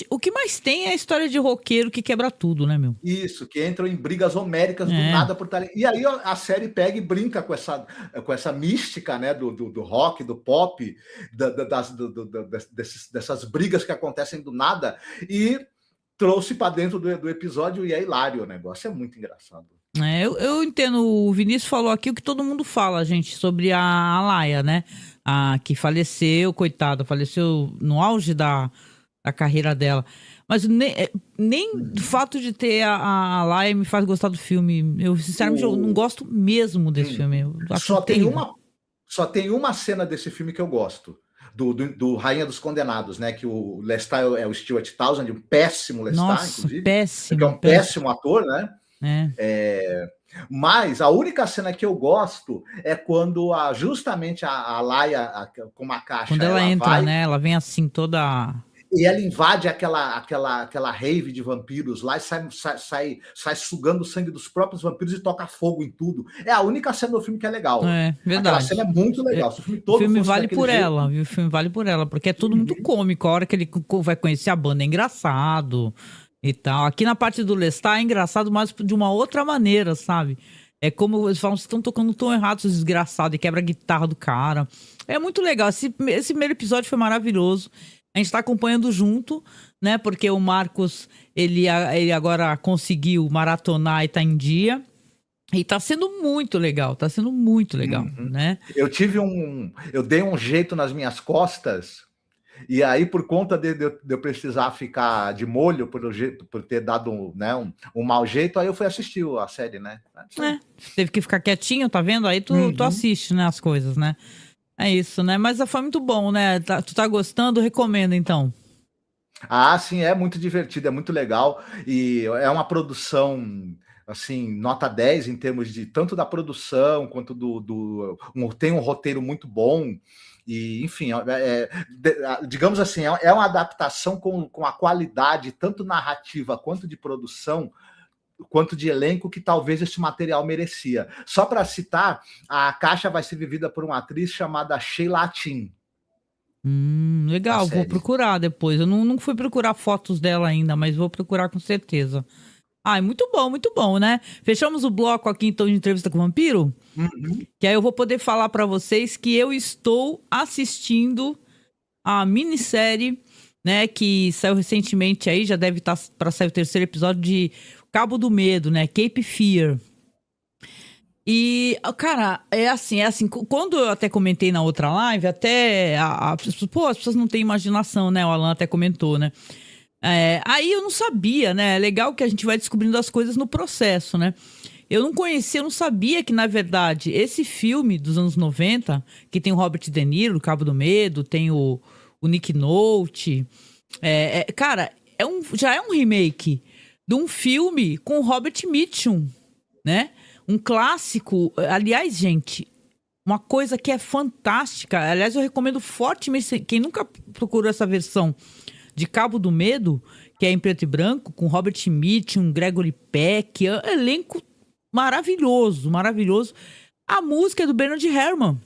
O que mais tem é a história de roqueiro que quebra tudo, né, meu? Isso, que entram em brigas homéricas do nada por talento. E aí a série pega e brinca com essa mística, né, do rock, do pop, dessas brigas que acontecem do nada, e trouxe para dentro do episódio, e é hilário o negócio, é muito engraçado. Eu entendo, o Vinícius falou aqui o que todo mundo fala, gente, sobre a Laia, né? Que faleceu, coitada, faleceu no auge da carreira dela. Mas nem o fato de ter a Laia me faz gostar do filme. Eu, sinceramente, eu não gosto mesmo desse filme. Eu acho Só tem uma cena desse filme que eu gosto, do Rainha dos Condenados, né? Que o Lestat é o Stuart Townsend, um péssimo Lestat, inclusive. Péssimo. Que é um péssimo ator, né? Mas a única cena que eu gosto é quando justamente a Laia, com uma caixa... Quando ela entra, né? Ela vem assim toda... E ela invade aquela rave de vampiros lá e sai sugando o sangue dos próprios vampiros e toca fogo em tudo. É a única cena do filme que é legal. Verdade. Aquela cena é muito legal. Se o filme todo o filme vale por jeito... ela, viu? O filme vale por ela, porque é tudo muito cômico. A hora que ele vai conhecer a banda é engraçado e tal. Aqui na parte do Lestat é engraçado, mas de uma outra maneira, sabe? É como eles falam, vocês estão tocando um tom errado, seus desgraçados, e quebra a guitarra do cara. É muito legal. Esse primeiro episódio foi maravilhoso. A gente está acompanhando junto, né? Porque o Marcos, ele agora conseguiu maratonar e tá em dia. E tá sendo muito legal, né? Eu dei um jeito nas minhas costas E aí, por conta de eu precisar ficar de molho por ter dado né, um mau jeito, aí eu fui assistir a série, né? Isso aí. Teve que ficar quietinho, tá vendo? Aí tu assiste, né, as coisas, né? É isso, né? Mas foi muito bom, né? Tu tá gostando? Recomendo, então. Ah, sim, é muito divertido, é muito legal. E é uma produção, assim, nota 10 em termos de tanto da produção quanto tem um roteiro muito bom. E, enfim, digamos assim, é uma adaptação com a qualidade, tanto narrativa quanto de produção, quanto de elenco, que talvez esse material merecia. Só para citar, a Caixa vai ser vivida por uma atriz chamada Sheila Tin. Na Legal, vou série. procurar depois. Eu não fui procurar fotos dela ainda, mas vou procurar com certeza. Ai, muito bom, né? Fechamos o bloco aqui, então, de entrevista com o Vampiro? Que aí eu vou poder falar pra vocês que eu estou assistindo a minissérie, né, que saiu recentemente aí, já deve estar para sair o terceiro episódio de Cabo do Medo, né, Cape Fear. E, cara, é assim, quando eu até comentei na outra live, até, as pessoas não têm imaginação, né, o Alan até comentou, né. Aí eu não sabia, né, é legal que a gente vai descobrindo as coisas no processo, né. Eu não conhecia, eu não sabia que, na verdade, esse filme dos anos 90, que tem o Robert De Niro, o Cabo do Medo, tem o Nick Nolte, cara, já é um remake de um filme com o Robert Mitchum, né? Um clássico. Aliás, gente, uma coisa que é fantástica. Aliás, eu recomendo fortemente, quem nunca procurou essa versão de Cabo do Medo, que é em preto e branco, com Robert Mitchum, Gregory Peck, é um elenco maravilhoso, maravilhoso. A música é do Bernard Herrmann.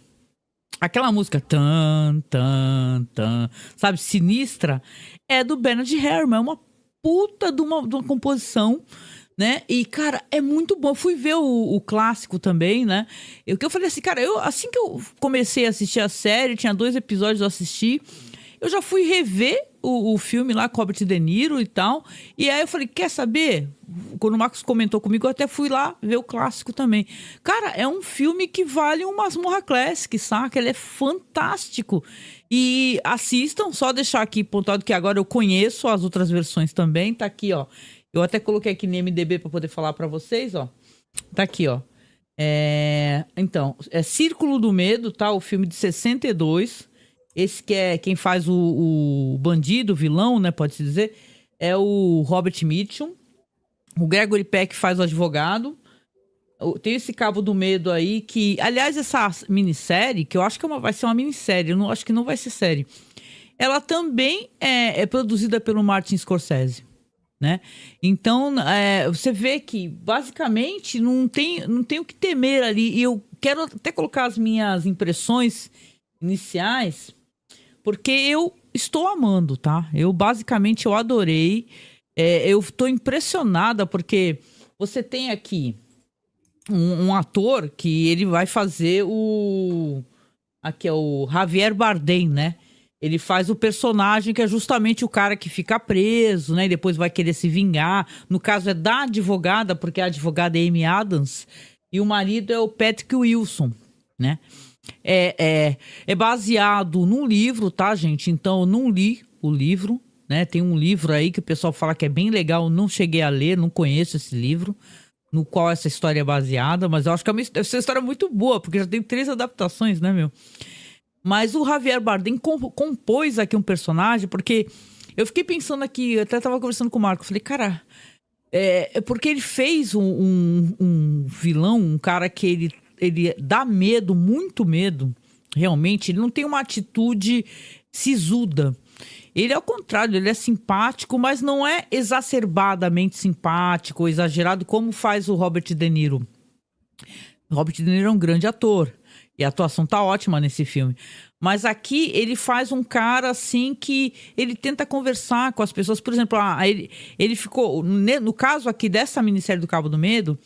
Aquela música, tan, tan, tan, sabe, sinistra, é do Bernard Herrmann. É uma puta de uma composição, né? E, cara, é muito bom. Eu fui ver o clássico também, né? Eu falei assim, cara, assim que eu comecei a assistir a série, tinha 2 episódios eu assisti, eu já fui rever o filme lá com Robert De Niro e tal. E aí eu falei, quer saber? Quando o Marcos comentou comigo, eu até fui lá ver o clássico também. Cara, é um filme que vale uma Masmorra Classic, saca? Ele é fantástico. E assistam, só deixar aqui pontuado que agora eu conheço as outras versões também. Tá aqui, ó. Eu até coloquei aqui no MDB para poder falar para vocês, ó. Tá aqui, ó. Então, é Círculo do Medo, tá? O filme de 62. Esse que é quem faz o bandido, o vilão, né? Pode-se dizer. É o Robert Mitchum. O Gregory Peck faz o advogado. Tem esse Cabo do Medo aí que... Aliás, essa minissérie, que eu acho que vai ser uma minissérie. Eu acho que não vai ser série. Ela também é produzida pelo Martin Scorsese, né? Então, você vê que, basicamente, não tem o que temer ali. E eu quero até colocar as minhas impressões iniciais, porque eu estou amando, tá? Basicamente, eu adorei. Eu estou impressionada, porque você tem aqui um ator que ele vai fazer aqui é o Javier Bardem, né? Ele faz o personagem que é justamente o cara que fica preso, né? E depois vai querer se vingar. No caso é da advogada, porque a advogada é Amy Adams. E o marido é o Patrick Wilson, né? É baseado num livro, tá, gente? Então eu não li o livro, né? Tem um livro aí que o pessoal fala que é bem legal. Eu não cheguei a ler, não conheço esse livro, no qual essa história é baseada. Mas eu acho que deve ser uma história muito boa, porque já tem 3 adaptações, né, meu? Mas o Javier Bardem compôs aqui um personagem, porque eu fiquei pensando aqui, eu até tava conversando com o Marco, falei, cara, porque ele fez um vilão, um cara que ele dá medo, muito medo, realmente, ele não tem uma atitude sisuda. Ele, ao contrário, ele é simpático, mas não é exacerbadamente simpático ou exagerado como faz o Robert De Niro. O Robert De Niro é um grande ator. E a atuação tá ótima nesse filme. Mas aqui ele faz um cara assim que ele tenta conversar com as pessoas. Por exemplo, ele ficou... No caso aqui dessa minissérie do Cabo do Medo,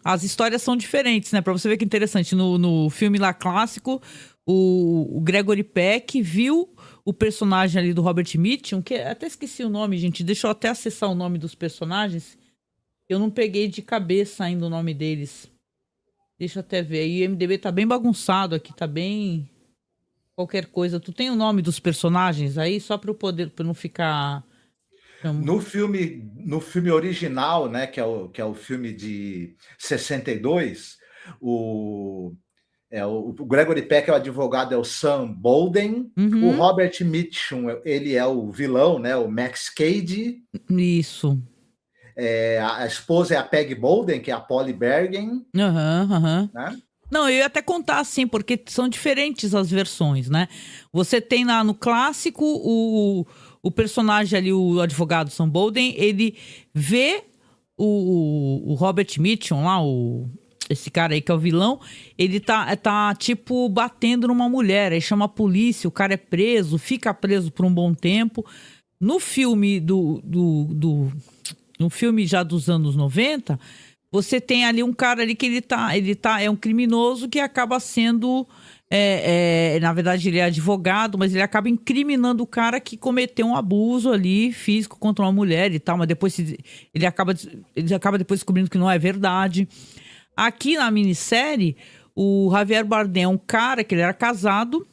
as histórias são diferentes, né? Pra você ver que interessante. No filme lá clássico, o Gregory Peck viu o personagem ali do Robert Mitchum, que até esqueci o nome, gente. Deixa eu até acessar o nome dos personagens. Eu não peguei de cabeça ainda o nome deles. Deixa eu até ver. Aí o MDB tá bem bagunçado aqui, tá bem qualquer coisa. Tu tem o nome dos personagens aí, só para eu poder, para não ficar... No filme original, né, que é o filme de 62, o Gregory Peck é o advogado, é o Sam Bolden. O Robert Mitchum, ele é o vilão, né, o Max Cady. Isso. A esposa é a Peggy Bolden, que é a Polly Bergen. Né? Não, eu ia até contar assim, porque são diferentes as versões, né? Você tem no clássico o personagem ali, o advogado Sam Bolden, ele vê o Robert Mitchum lá, esse cara aí que é o vilão, ele tá tipo batendo numa mulher, aí chama a polícia, o cara é preso, fica preso por um bom tempo. No filme no filme já dos anos 90, você tem ali um cara ali que ele é um criminoso que acaba sendo, na verdade ele é advogado, mas ele acaba incriminando o cara que cometeu um abuso ali físico contra uma mulher e tal, mas depois ele acaba depois descobrindo que não é verdade. Aqui na minissérie, o Javier Bardem é um cara que ele era casado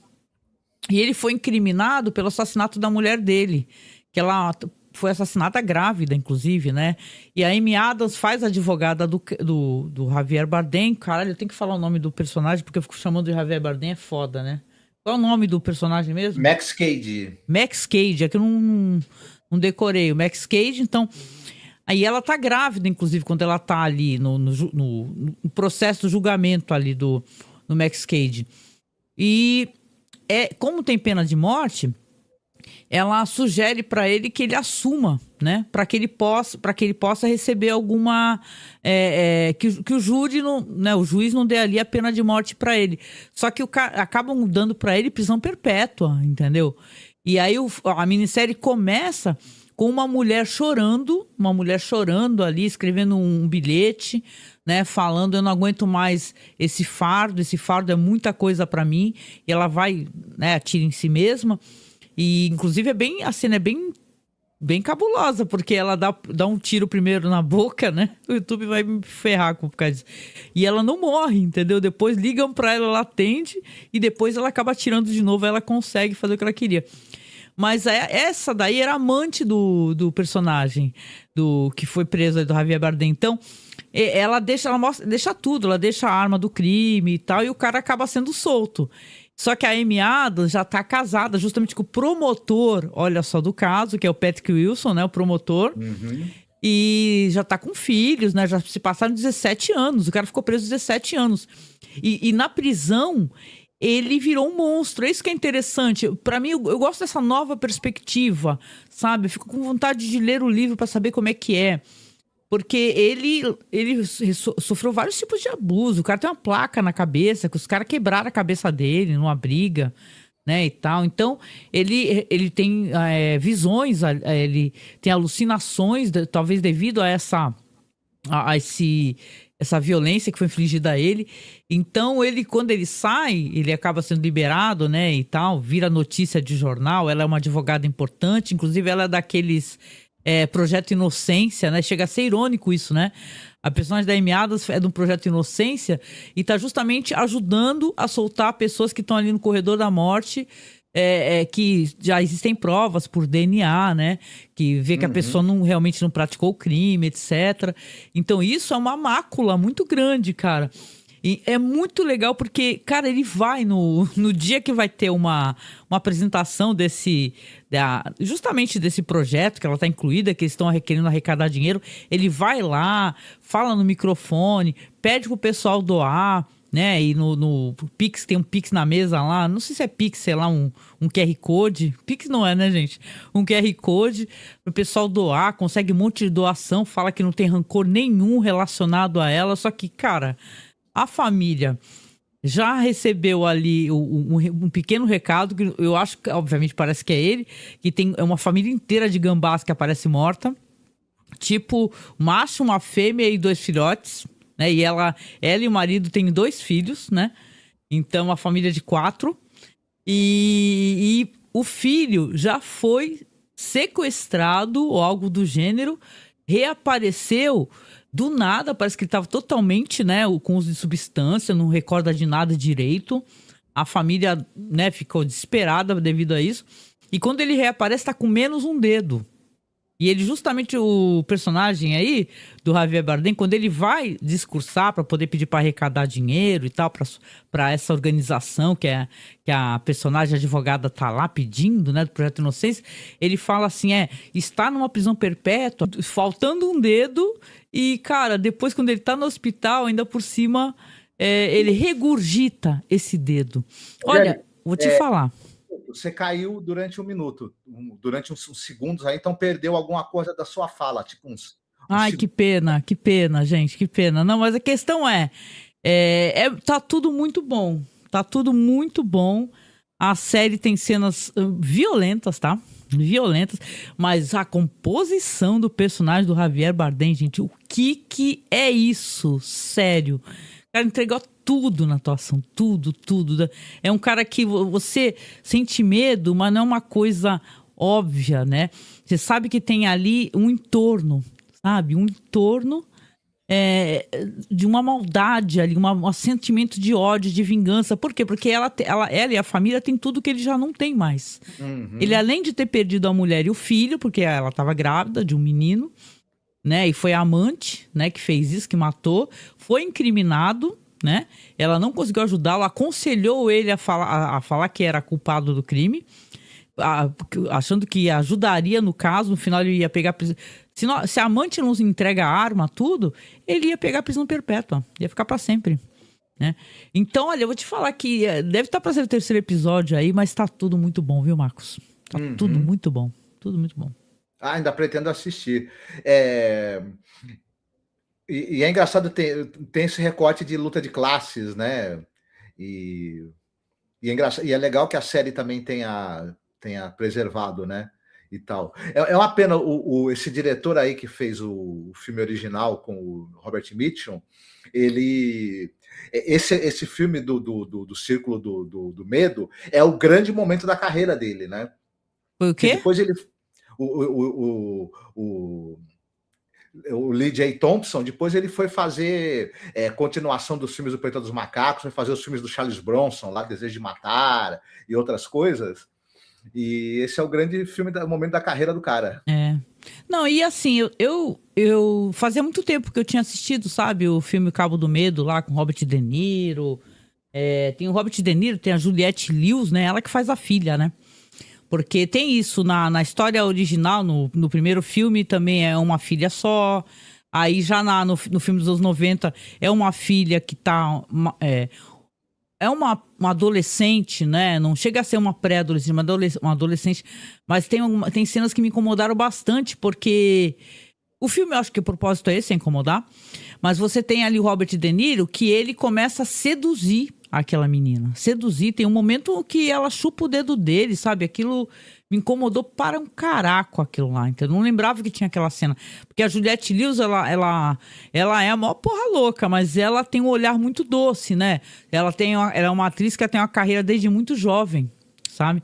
e ele foi incriminado pelo assassinato da mulher dele, que ela foi assassinada grávida, inclusive, né? E a Amy Adams faz a advogada do Javier Bardem. Caralho, eu tenho que falar o nome do personagem, porque eu fico chamando de Javier Bardem, é foda, né? Qual é o nome do personagem mesmo? Max Cady. Max Cady, é que eu não decorei. O Max Cady, então... Aí ela tá grávida, inclusive, quando ela tá ali no processo do julgamento ali do Max Cady. E como tem pena de morte... ela sugere para ele que ele assuma, né? Para que ele possa receber alguma... que o júri, o juiz não dê ali a pena de morte para ele. Só que acabam dando para ele prisão perpétua, entendeu? E aí a minissérie começa com uma mulher chorando ali, escrevendo um bilhete, né? Falando, eu não aguento mais esse fardo é muita coisa para mim. E ela vai, né, atira em si mesma. E, inclusive, a cena é bem cabulosa, porque ela dá um tiro primeiro na boca, né? O YouTube vai me ferrar por causa disso. E ela não morre, entendeu? Depois ligam pra ela atende, e depois ela acaba atirando de novo, ela consegue fazer o que ela queria. Mas essa daí era amante do personagem, que foi preso aí, do Javier Bardem. Então, ela deixa tudo, ela deixa a arma do crime e tal, e o cara acaba sendo solto. Só que a Amy Adams já tá casada justamente com o promotor, olha só, do caso, que é o Patrick Wilson, né, o promotor. E já tá com filhos, né, já se passaram 17 anos, o cara ficou preso 17 anos. E na prisão, ele virou um monstro, é isso que é interessante. Pra mim, eu gosto dessa nova perspectiva, sabe? Eu fico com vontade de ler o livro pra saber como é que é. Porque ele sofreu vários tipos de abuso. O cara tem uma placa na cabeça, que os caras quebraram a cabeça dele numa briga, né, e tal. Então, ele tem visões, ele tem alucinações, talvez devido a essa violência que foi infligida a ele. Então, quando ele sai, ele acaba sendo liberado, né, e tal, vira notícia de jornal. Ela é uma advogada importante, inclusive ela é daqueles... Projeto Inocência, né? Chega a ser irônico isso, né? A personagem da Amy Adams é de um Projeto Inocência e tá justamente ajudando a soltar pessoas que estão ali no corredor da morte, que já existem provas por DNA, né? Que vê que a pessoa realmente não praticou o crime, etc. Então isso é uma mácula muito grande, cara. E é muito legal porque, cara, ele vai no dia que vai ter uma apresentação justamente desse projeto que ela está incluída, que eles estão querendo arrecadar dinheiro. Ele vai lá, fala no microfone, pede pro pessoal doar, né? E no Pix, tem um Pix na mesa lá. Não sei se é Pix, sei lá, um QR Code. Pix não é, né, gente? Um QR Code pro pessoal doar, consegue um monte de doação, fala que não tem rancor nenhum relacionado a ela. Só que, cara... A família já recebeu ali um pequeno recado, que eu acho que, obviamente, parece que é ele, que é uma família inteira de gambás que aparece morta. Tipo, um macho, uma fêmea e 2 filhotes, né? E ela e o marido têm 2 filhos, né? Então, uma família de 4. E o filho já foi sequestrado ou algo do gênero, reapareceu... Do nada, parece que ele estava totalmente, né, com uso de substância, não recorda de nada direito. A família, né, ficou desesperada devido a isso. E quando ele reaparece, tá com menos um dedo. E ele, justamente o personagem aí, do Javier Bardem, quando ele vai discursar para poder pedir para arrecadar dinheiro e tal, para essa organização que a personagem advogada tá lá pedindo, né, do Projeto Inocência, ele fala assim, está numa prisão perpétua, faltando um dedo, e, cara, depois quando ele tá no hospital, ainda por cima, ele regurgita esse dedo. Olha, vou te falar. Você caiu durante um minuto, durante uns segundos aí, então perdeu alguma coisa da sua fala, tipo uns... Ai, que pena, gente, que pena. Não, mas a questão tá tudo muito bom, tá tudo muito bom. A série tem cenas violentas, tá? Violentas, mas a composição do personagem do Javier Bardem, gente, o que é isso? Sério. O cara entregou tudo na atuação, tudo. É um cara que você sente medo, mas não é uma coisa óbvia, né? Você sabe que tem ali um entorno, sabe? Um entorno de uma maldade ali, um sentimento de ódio, de vingança. Por quê? Porque ela e a família tem tudo que ele já não tem mais. Uhum. Ele, além de ter perdido a mulher e o filho, porque ela estava grávida de um menino, né? E foi a amante, né, que fez isso, que matou, foi incriminado, né? Ela não conseguiu ajudá-lo, aconselhou ele a falar que era culpado do crime, achando que ajudaria no caso. No final ele ia pegar... Se a amante não entrega a arma, tudo, ele ia pegar prisão perpétua, ia ficar pra sempre, né? Então, olha, eu vou te falar que deve estar pra ser o terceiro episódio aí, mas tá tudo muito bom, viu, Marcos? Tá tudo muito bom, tudo muito bom. Ainda pretendo assistir. E é engraçado, tem esse recorte de luta de classes, né? E é legal que a série também tenha preservado, né? E tal. É uma pena esse diretor aí que fez o filme original com o Robert Mitchum, esse filme do Círculo do Medo é o grande momento da carreira dele, né? Foi o quê? E depois ele... O Lee J. Thompson, depois ele foi fazer continuação dos filmes do Planeta dos Macacos, foi fazer os filmes do Charles Bronson, lá Desejo de Matar e outras coisas. E esse é o grande filme, momento da carreira do cara. Não, e assim, eu fazia muito tempo que eu tinha assistido, sabe, o filme Cabo do Medo, lá com Robert De Niro. Tem o Robert De Niro, tem a Juliette Lewis, né? Ela que faz a filha, né? Porque tem isso na história original, no primeiro filme também é uma filha só. Aí já no filme dos anos 90 é uma filha que tá... É uma adolescente, né? Não chega a ser uma pré-adolescente, uma adolescente. Mas tem cenas que me incomodaram bastante, porque... O filme, eu acho que o propósito é esse, é incomodar. Mas você tem ali o Robert De Niro, que ele começa a seduzir aquela menina. Seduzir. Tem um momento que ela chupa o dedo dele, sabe? Aquilo me incomodou para um caraco, aquilo lá. Então, eu não lembrava que tinha aquela cena. Porque a Juliette Lewis, ela é a maior porra louca, mas ela tem um olhar muito doce, né? Ela é uma atriz que tem uma carreira desde muito jovem, sabe?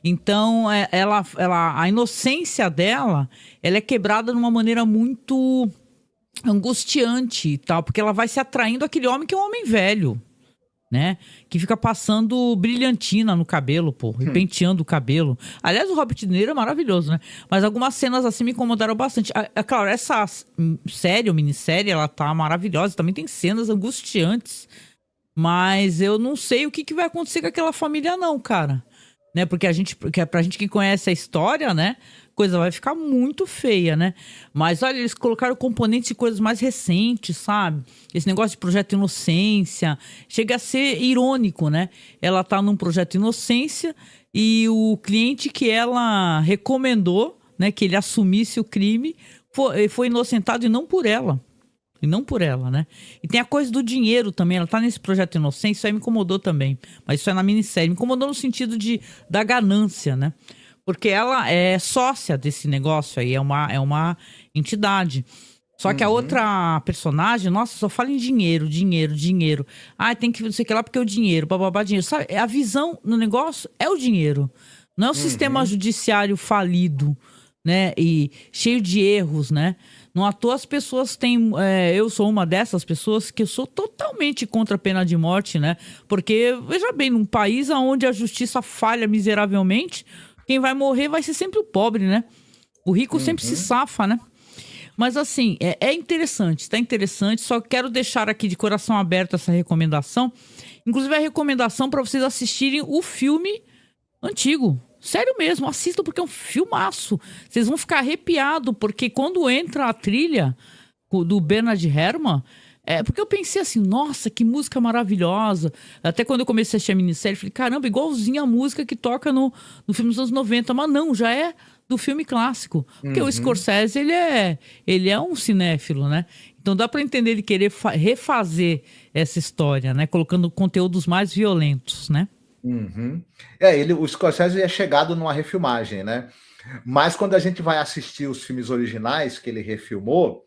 Então, a inocência dela, ela é quebrada de uma maneira muito angustiante e tal, porque ela vai se atraindo àquele homem que é um homem velho, né? Que fica passando brilhantina no cabelo, pô, e penteando o cabelo. Aliás, o Robert De Niro é maravilhoso, né? Mas algumas cenas assim me incomodaram bastante. Claro, essa série, ou minissérie, ela tá maravilhosa, também tem cenas angustiantes, mas eu não sei o que vai acontecer com aquela família não, cara. Né? Porque pra gente que conhece a história, né? Coisa vai ficar muito feia, né? Mas olha, eles colocaram componentes de coisas mais recentes, sabe? Esse negócio de Projeto Inocência chega a ser irônico, né? Ela tá num Projeto Inocência e o cliente que ela recomendou, né, que ele assumisse o crime, foi inocentado e não por ela. E não por ela, né? E tem a coisa do dinheiro também. Ela tá nesse Projeto Inocência, isso aí me incomodou também. Mas isso é na minissérie. Me incomodou no sentido da ganância, né? Porque ela é sócia desse negócio aí, é uma entidade. Só que a outra personagem, nossa, só fala em dinheiro. Ah, tem que não sei o que lá porque é o dinheiro, bababá, dinheiro. Sabe, a visão no negócio é o dinheiro. Não é o sistema judiciário falido, né? E cheio de erros, né? Não à toa as pessoas têm... eu sou uma dessas pessoas que eu sou totalmente contra a pena de morte, né? Porque, veja bem, num país onde a justiça falha miseravelmente, quem vai morrer vai ser sempre o pobre, né? O rico sempre se safa, né? Mas assim, é interessante, tá interessante. Só quero deixar aqui de coração aberto essa recomendação. Inclusive a recomendação para vocês assistirem o filme antigo. Sério mesmo, assistam porque é um filmaço. Vocês vão ficar arrepiados, porque quando entra a trilha do Bernard Herrmann, porque eu pensei assim, nossa, que música maravilhosa. Até quando eu comecei a assistir a minissérie, falei, caramba, igualzinho a música que toca no filme dos anos 90. Mas não, já é do filme clássico. Porque o Scorsese, ele é um cinéfilo, né? Então dá pra entender ele querer refazer essa história, né? Colocando conteúdos mais violentos, né? Uhum. O Scorsese é chegado numa refilmagem, né? Mas quando a gente vai assistir os filmes originais que ele refilmou,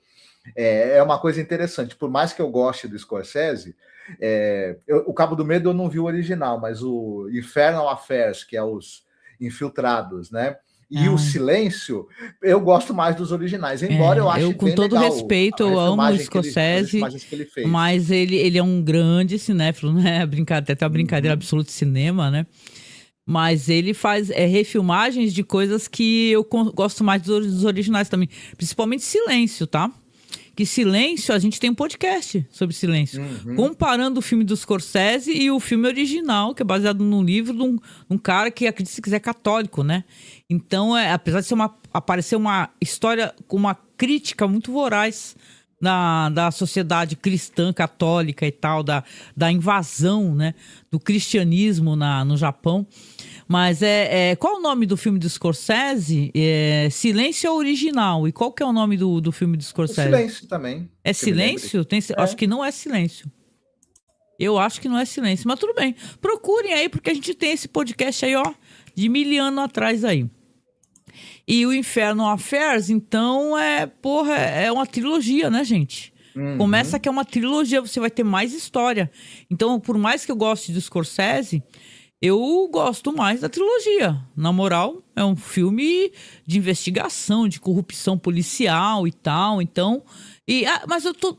é uma coisa interessante. Por mais que eu goste do Scorsese, o Cabo do Medo eu não vi o original, mas o Infernal Affairs, que é os Infiltrados, né? E o Silêncio, eu gosto mais dos originais, embora eu ache com bem todo legal respeito, eu amo o Scorsese, mas ele é um grande cinéfilo, né? Até uma brincadeira absoluta de cinema, né? Mas ele faz refilmagens de coisas que eu gosto mais dos originais também. Principalmente Silêncio, tá? Que Silêncio, a gente tem um podcast sobre Silêncio. Comparando o filme do Scorsese e o filme original, que é baseado num livro de um cara que, acredita se quiser, católico, né? Então, apesar de aparecer uma história com uma crítica muito voraz da sociedade cristã, católica e tal, da invasão, né, do cristianismo no Japão. Mas qual é o nome do filme do Scorsese? Silêncio é o original. E qual que é o nome do filme do Scorsese? Silêncio também. É Silêncio? Acho que não é Silêncio. Eu acho que não é Silêncio, mas tudo bem. Procurem aí, porque a gente tem esse podcast aí, ó, de 1000 anos atrás aí. E o Infernal Affairs, então, é uma trilogia, né, gente? Começa que é uma trilogia, você vai ter mais história. Então, por mais que eu goste do Scorsese, eu gosto mais da trilogia. Na moral, é um filme de investigação, de corrupção policial e tal. Então, mas eu tô...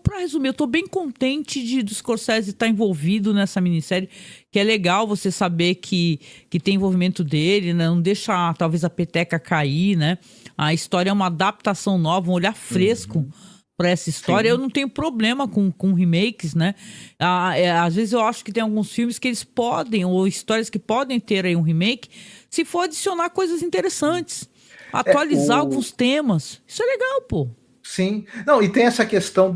pra resumir, eu tô bem contente do Scorsese estar envolvido nessa minissérie, que é legal você saber que tem envolvimento dele, né? Não deixa, talvez, a peteca cair, né? A história é uma adaptação nova, um olhar fresco para essa história. Sim. Eu não tenho problema com remakes, né? Às vezes eu acho que tem alguns filmes que eles podem, ou histórias que podem ter aí um remake, se for adicionar coisas interessantes, atualizar alguns temas. Isso é legal, pô. Sim. Não, e tem essa questão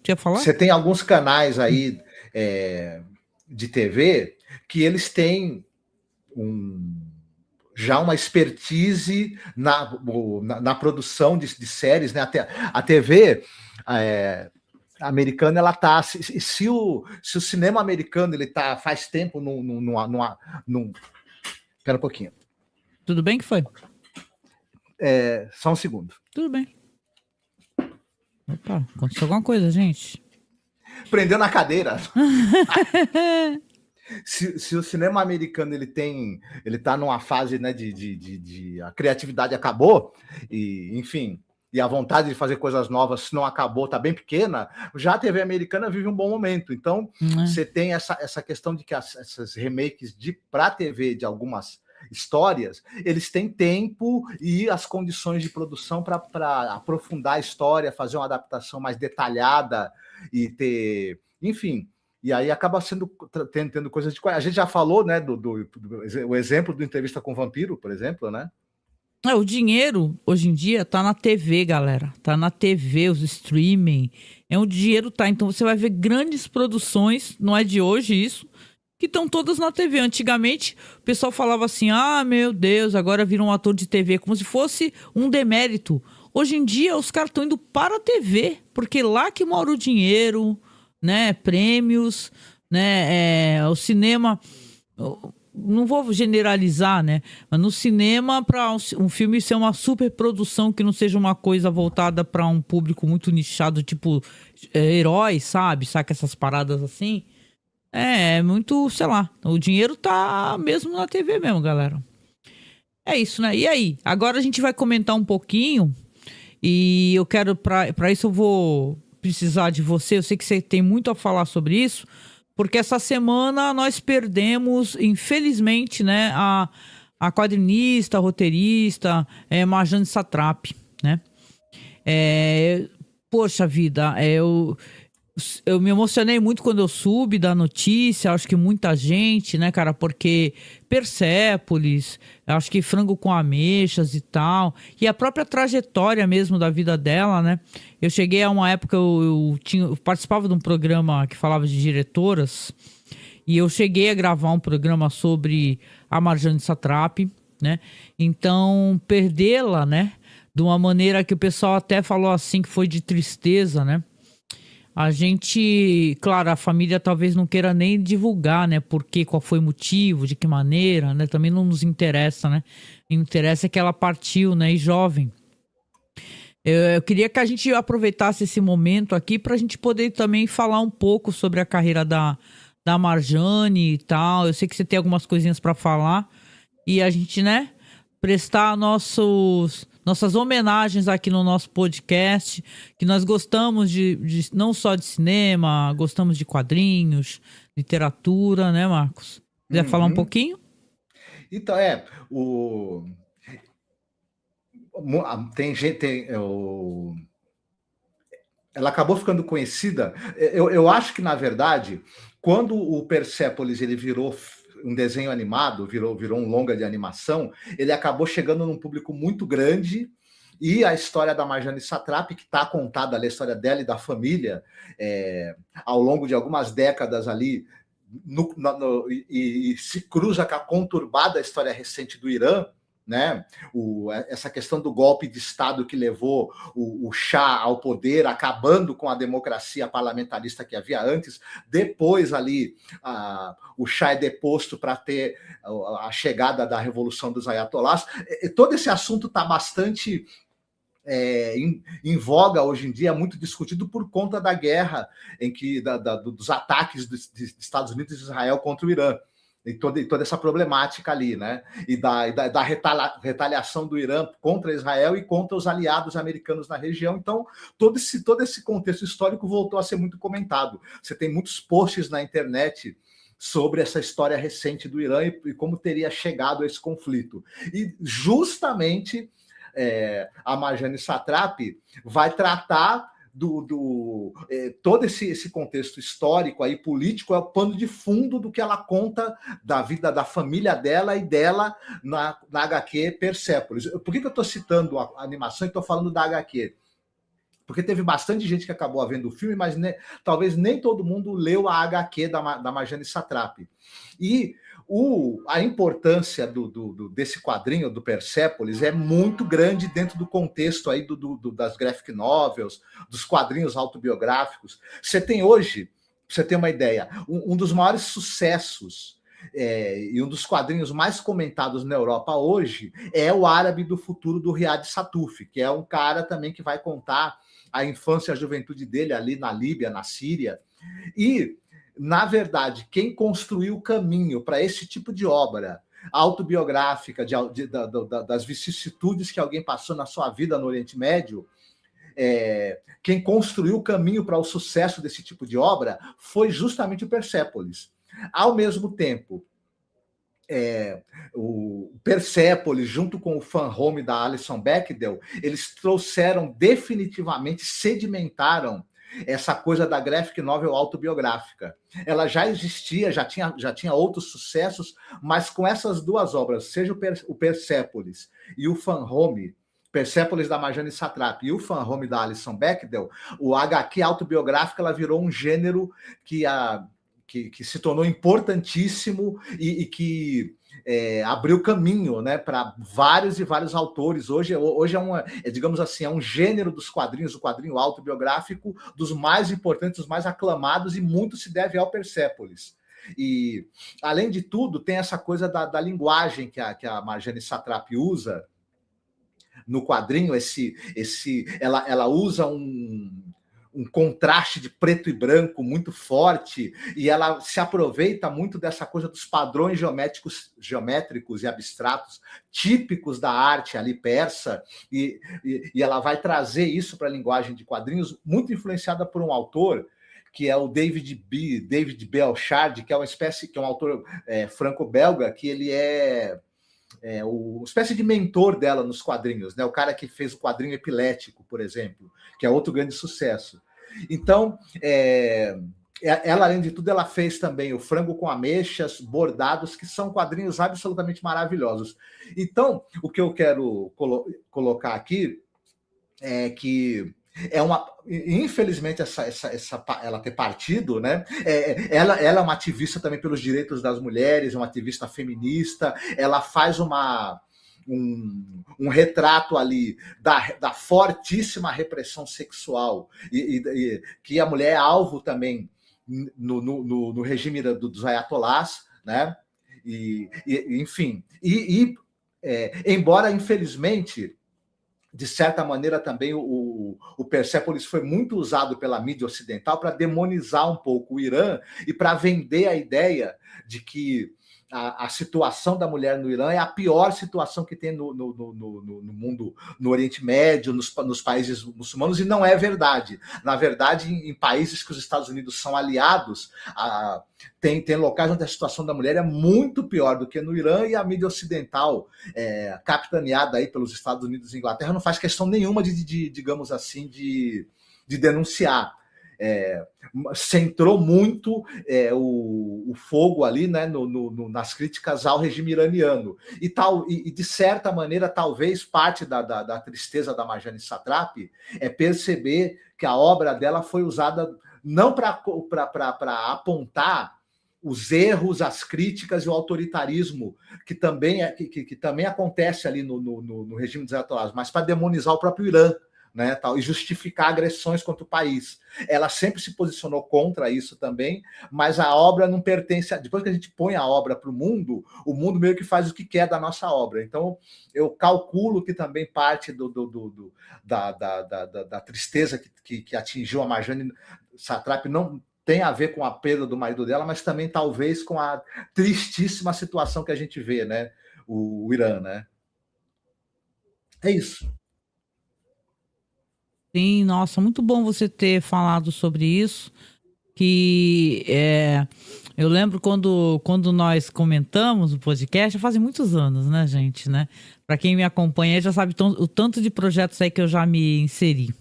Quer falar? Você tem alguns canais aí de TV que eles têm já uma expertise na produção de séries, né? A TV americana, ela tá... Se o cinema americano, ele tá faz tempo Espera um pouquinho. Tudo bem que foi? Só um segundo. Tudo bem. Opa, aconteceu alguma coisa, gente? Prendeu na cadeira. Se o cinema americano ele tá numa fase, né, de a criatividade acabou, e enfim, e a vontade de fazer coisas novas, se não acabou, tá bem pequena, já a TV americana vive um bom momento. Então, você tem essa questão de que essas remakes para TV de algumas histórias, eles têm tempo e as condições de produção para aprofundar a história, fazer uma adaptação mais detalhada e ter, enfim, e aí acaba tendo coisas de... A gente já falou, né, o exemplo do Entrevista com o Vampiro, por exemplo, né? O dinheiro, hoje em dia, tá na TV, galera. Tá na TV, os streaming. O dinheiro tá. Então você vai ver grandes produções, não é de hoje isso, que estão todas na TV. Antigamente, o pessoal falava assim, meu Deus, agora vira um ator de TV, como se fosse um demérito. Hoje em dia, os caras estão indo para a TV, porque lá que mora o dinheiro, né, prêmios, né, o cinema... Não vou generalizar, né? Mas no cinema, para um filme ser uma super produção, que não seja uma coisa voltada para um público muito nichado, tipo heróis, sabe? Saca essas paradas assim? Muito, sei lá. O dinheiro tá mesmo na TV mesmo, galera. É isso, né? E aí? Agora a gente vai comentar um pouquinho. E eu quero, para isso, eu vou precisar de você. Eu sei que você tem muito a falar sobre isso, porque essa semana nós perdemos, infelizmente, né, a quadrinista, a roteirista, Marjane Satrapi, né? É, poxa vida, eu me emocionei muito quando eu soube da notícia, acho que muita gente, né, cara, porque Persépolis, acho que Frango com Ameixas e tal, e a própria trajetória mesmo da vida dela, né? Eu cheguei a uma época, eu participava de um programa que falava de diretoras, e eu cheguei a gravar um programa sobre a Marjane Satrapi, né? Então, perdê-la, né, de uma maneira que o pessoal até falou assim que foi de tristeza, né? A gente, claro, a família talvez não queira nem divulgar, né? Por quê, qual foi o motivo, de que maneira, né? Também não nos interessa, né? O que interessa é que ela partiu, né? E jovem. Eu queria que a gente aproveitasse esse momento aqui para a gente poder também falar um pouco sobre a carreira da Marjane e tal. Eu sei que você tem algumas coisinhas para falar. E a gente, né? Prestar nossas homenagens aqui no nosso podcast, que nós gostamos não só de cinema, gostamos de quadrinhos, literatura, né, Marcos? Quiser falar um Uhum. pouquinho? Então, tem gente, ela acabou ficando conhecida. Eu acho que, na verdade, quando o Persepolis ele virou um desenho animado, virou um longa de animação, ele acabou chegando num público muito grande. E a história da Marjane Satrapi, que está contada ali, a história dela e da família, ao longo de algumas décadas ali, e se cruza com a conturbada história recente do Irã, né? Essa questão do golpe de Estado que levou o Shah ao poder, acabando com a democracia parlamentarista que havia antes. Depois ali, o Shah é deposto para ter a chegada da Revolução dos Ayatollahs. Todo esse assunto está bastante em voga hoje em dia, é muito discutido por conta da guerra dos ataques dos Estados Unidos e Israel contra o Irã. E toda essa problemática ali, né? E da retaliação do Irã contra Israel e contra os aliados americanos na região. Então, todo esse contexto histórico voltou a ser muito comentado. Você tem muitos posts na internet sobre essa história recente do Irã e como teria chegado a esse conflito. E justamente a Marjane Satrapi vai tratar todo esse contexto histórico aí, político, é o pano de fundo do que ela conta da vida da família dela e dela na HQ Persépolis. Por que eu estou citando a animação e estou falando da HQ? Porque teve bastante gente que acabou vendo o filme, mas talvez nem todo mundo leu a HQ da Marjane Satrapi. E a importância desse quadrinho, do Persépolis, é muito grande dentro do contexto aí das graphic novels, dos quadrinhos autobiográficos. Você tem hoje, para você ter uma ideia, um dos maiores sucessos e um dos quadrinhos mais comentados na Europa hoje é o Árabe do Futuro, do Riad Satuf, que é um cara também que vai contar a infância e a juventude dele ali na Líbia, na Síria. E, na verdade, quem construiu o caminho para esse tipo de obra autobiográfica, das vicissitudes que alguém passou na sua vida no Oriente Médio, quem construiu o caminho para o sucesso desse tipo de obra foi justamente o Persépolis. Ao mesmo tempo, o Persépolis, junto com o fan home da Alison Bechdel, eles trouxeram definitivamente, sedimentaram essa coisa da graphic novel autobiográfica. Ela já existia, já tinha outros sucessos, mas com essas duas obras, seja o Persépolis e o fan home, Persépolis da Marjane Satrapi e o fan home da Alison Bechdel, o HQ autobiográfico ela virou um gênero que se tornou importantíssimo e que abriu caminho, né, para vários e vários autores. Hoje digamos assim, é um gênero dos quadrinhos, o quadrinho autobiográfico, dos mais importantes, dos mais aclamados, e muito se deve ao Persépolis. E, além de tudo, tem essa coisa da linguagem que a Marjane Satrapi usa no quadrinho. Ela usa um contraste de preto e branco muito forte, e ela se aproveita muito dessa coisa dos padrões geométricos e abstratos típicos da arte ali persa, e ela vai trazer isso para a linguagem de quadrinhos, muito influenciada por um autor que é o David Belchard, que é um autor franco-belga, que ele é uma espécie de mentor dela nos quadrinhos, né? O cara que fez o quadrinho Epilético, por exemplo, que é outro grande sucesso. Então, ela, além de tudo, ela fez também o Frango com Ameixas, Bordados, que são quadrinhos absolutamente maravilhosos. Então, o que eu quero colocar aqui é que infelizmente ela ter partido, né? Ela é uma ativista também pelos direitos das mulheres, uma ativista feminista. Ela faz um retrato ali da fortíssima repressão sexual e que a mulher é alvo também no regime dos ayatolás, né? Enfim, embora infelizmente, de certa maneira, também o Persépolis foi muito usado pela mídia ocidental para demonizar um pouco o Irã e para vender a ideia de que a situação da mulher no Irã é a pior situação que tem no mundo, no Oriente Médio, nos países muçulmanos, e não é verdade. Na verdade, em países que os Estados Unidos são aliados, tem locais onde a situação da mulher é muito pior do que no Irã, e a mídia ocidental, capitaneada aí pelos Estados Unidos e Inglaterra, não faz questão nenhuma digamos assim, de denunciar. Centrou muito o fogo ali, né, nas críticas ao regime iraniano. E de certa maneira, talvez parte da tristeza da Marjane Satrapi é perceber que a obra dela foi usada não para apontar os erros, as críticas e o autoritarismo que também acontece ali no regime dos ayatollahs, mas para demonizar o próprio Irã, né, tal, e justificar agressões contra o país. Ela sempre se posicionou contra isso também, mas a obra não pertence depois que a gente põe a obra para o mundo meio que faz o que quer da nossa obra. Então, eu calculo que também parte da tristeza que atingiu a Marjane Satrapi não tem a ver com a perda do marido dela, mas também talvez com a tristíssima situação que a gente vê, né, o Irã, né? É isso. Sim, nossa, muito bom você ter falado sobre isso. Eu lembro quando nós comentamos o podcast, já fazem muitos anos, né, gente, né? Para quem me acompanha já sabe o tanto de projetos aí que eu já me inseri.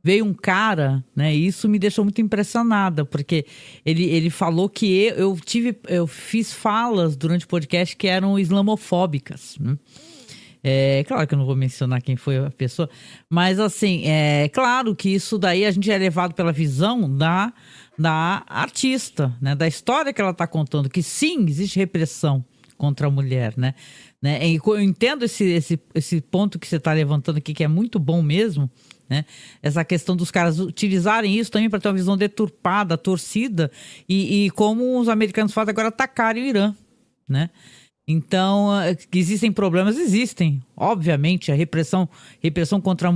Veio um cara, né? E isso me deixou muito impressionada, porque ele falou que eu fiz falas durante o podcast que eram islamofóbicas, né? Claro que eu não vou mencionar quem foi a pessoa, mas assim, claro que isso daí a gente é levado pela visão da artista, né? Da história que ela está contando, que sim, existe repressão contra a mulher, né? Eu entendo esse ponto que você está levantando aqui, que é muito bom mesmo, né? Essa questão dos caras utilizarem isso também para ter uma visão deturpada, torcida, e como os americanos fazem agora, atacarem o Irã, né? Então, que existem problemas, existem. Obviamente, a repressão contra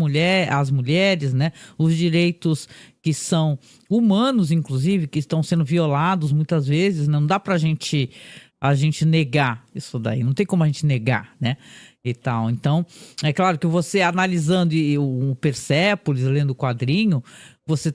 as mulheres, né? Os direitos que são humanos, inclusive, que estão sendo violados muitas vezes. Não dá pra a gente negar isso daí. Não tem como a gente negar, né? E tal. Então, é claro que você analisando o Persépolis, lendo o quadrinho, você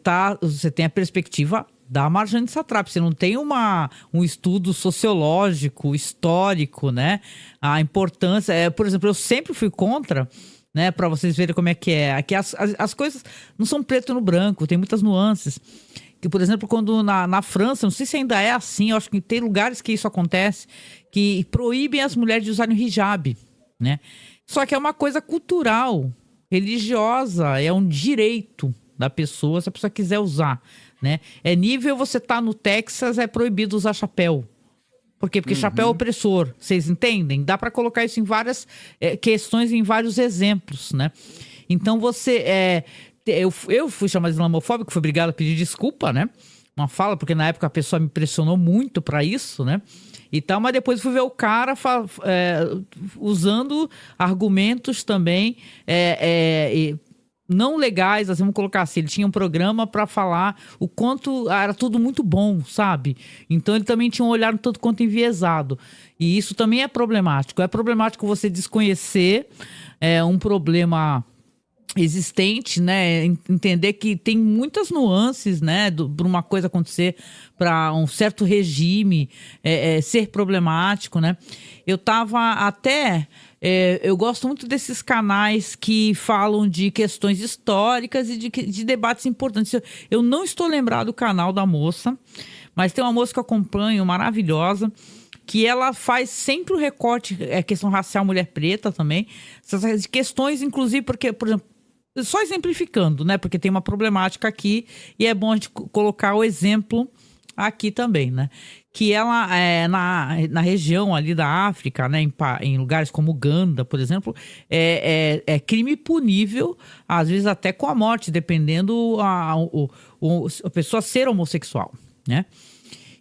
tem a perspectiva da Marjane Satrapi. Você não tem um estudo sociológico, histórico, né? A importância... por exemplo, eu sempre fui contra, né? Para vocês verem como é que é. Aqui as coisas não são preto no branco, tem muitas nuances. Que, por exemplo, quando na França, não sei se ainda é assim, eu acho que tem lugares que isso acontece, que proíbem as mulheres de usarem o hijab, né? Só que é uma coisa cultural, religiosa, é um direito da pessoa, se a pessoa quiser usar, né? Nível você tá no Texas, é proibido usar chapéu. Por quê? Porque chapéu é opressor. Vocês entendem? Dá para colocar isso em várias questões, em vários exemplos, né? Então eu fui chamado de islamofóbico, fui obrigado a pedir desculpa, né? Uma fala, porque na época a pessoa me pressionou muito para isso, né? E tal, mas depois fui ver o cara usando argumentos também não legais, assim, vamos colocar assim, ele tinha um programa para falar o quanto era tudo muito bom, sabe? Então ele também tinha um olhar um tanto quanto enviesado. E isso também é problemático. É problemático você desconhecer um problema existente, né? Entender que tem muitas nuances, né? Para uma coisa acontecer, para um certo regime ser problemático, né? Eu tava até... eu gosto muito desses canais que falam de questões históricas e de debates importantes. Eu não estou lembrado do canal da moça, mas tem uma moça que eu acompanho, maravilhosa, que ela faz sempre o recorte, questão racial, mulher preta também, essas questões, inclusive, porque, por exemplo, só exemplificando, né? Porque tem uma problemática aqui e é bom a gente colocar o exemplo aqui também, né? Que ela, na região ali da África, né? Em lugares como Uganda, por exemplo, é crime punível, às vezes até com a morte, dependendo a pessoa ser homossexual, né?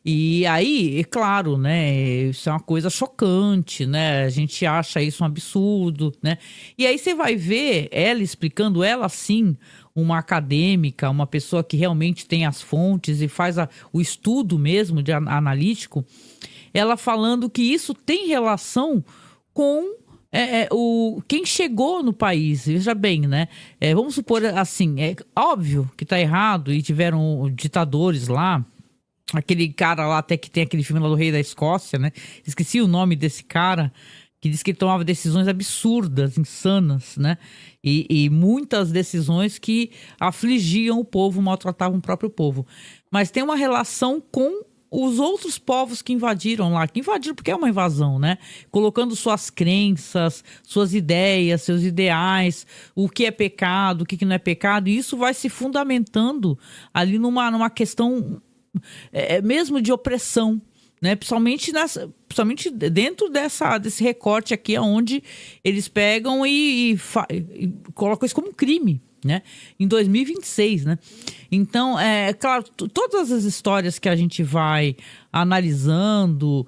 E aí, é claro, né, isso é uma coisa chocante, né, a gente acha isso um absurdo, né, e aí você vai ver ela explicando, ela sim, uma acadêmica, uma pessoa que realmente tem as fontes e faz o estudo mesmo, analítico, ela falando que isso tem relação com quem chegou no país. Veja bem, né, vamos supor assim, é óbvio que tá errado e tiveram ditadores lá. Aquele cara lá, até que tem aquele filme lá do Rei da Escócia, né? Esqueci o nome desse cara, que disse que ele tomava decisões absurdas, insanas, né? E muitas decisões que afligiam o povo, maltratavam o próprio povo. Mas tem uma relação com os outros povos que invadiram lá. Que invadiram porque é uma invasão, né? Colocando suas crenças, suas ideias, seus ideais, o que é pecado, o que não é pecado. E isso vai se fundamentando ali numa questão... mesmo de opressão, né? Principalmente dentro desse recorte aqui, onde eles pegam e colocam isso como um crime, né? Em 2026, né? Então, claro, todas as histórias que a gente vai analisando,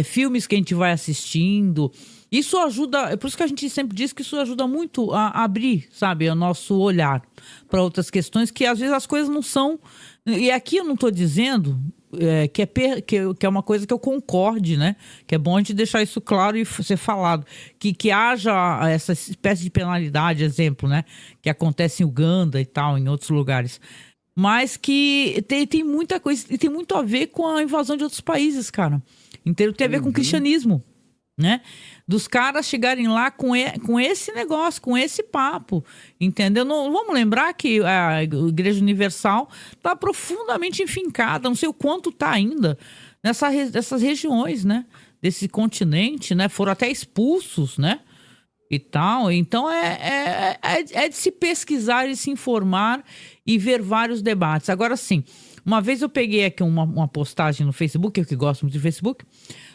filmes que a gente vai assistindo, isso ajuda, é por isso que a gente sempre diz que isso ajuda muito a abrir, sabe, o nosso olhar para outras questões, que às vezes as coisas não são... E aqui eu não estou dizendo que é uma coisa que eu concorde, né? Que é bom a gente deixar isso claro e ser falado. Que haja essa espécie de penalidade, exemplo, né? Que acontece em Uganda e tal, em outros lugares. Mas que tem muita coisa, e tem muito a ver com a invasão de outros países, cara. Inteiro tem a ver com o cristianismo, né? Dos caras chegarem lá com esse negócio, com esse papo, entendeu? Não, vamos lembrar que a Igreja Universal está profundamente enfincada, não sei o quanto está ainda, nessas regiões, né? Desse continente, né? Foram até expulsos, né? E tal. Então, é de se pesquisar e se informar e ver vários debates. Agora, sim, uma vez eu peguei aqui uma postagem no Facebook, eu que gosto muito de Facebook,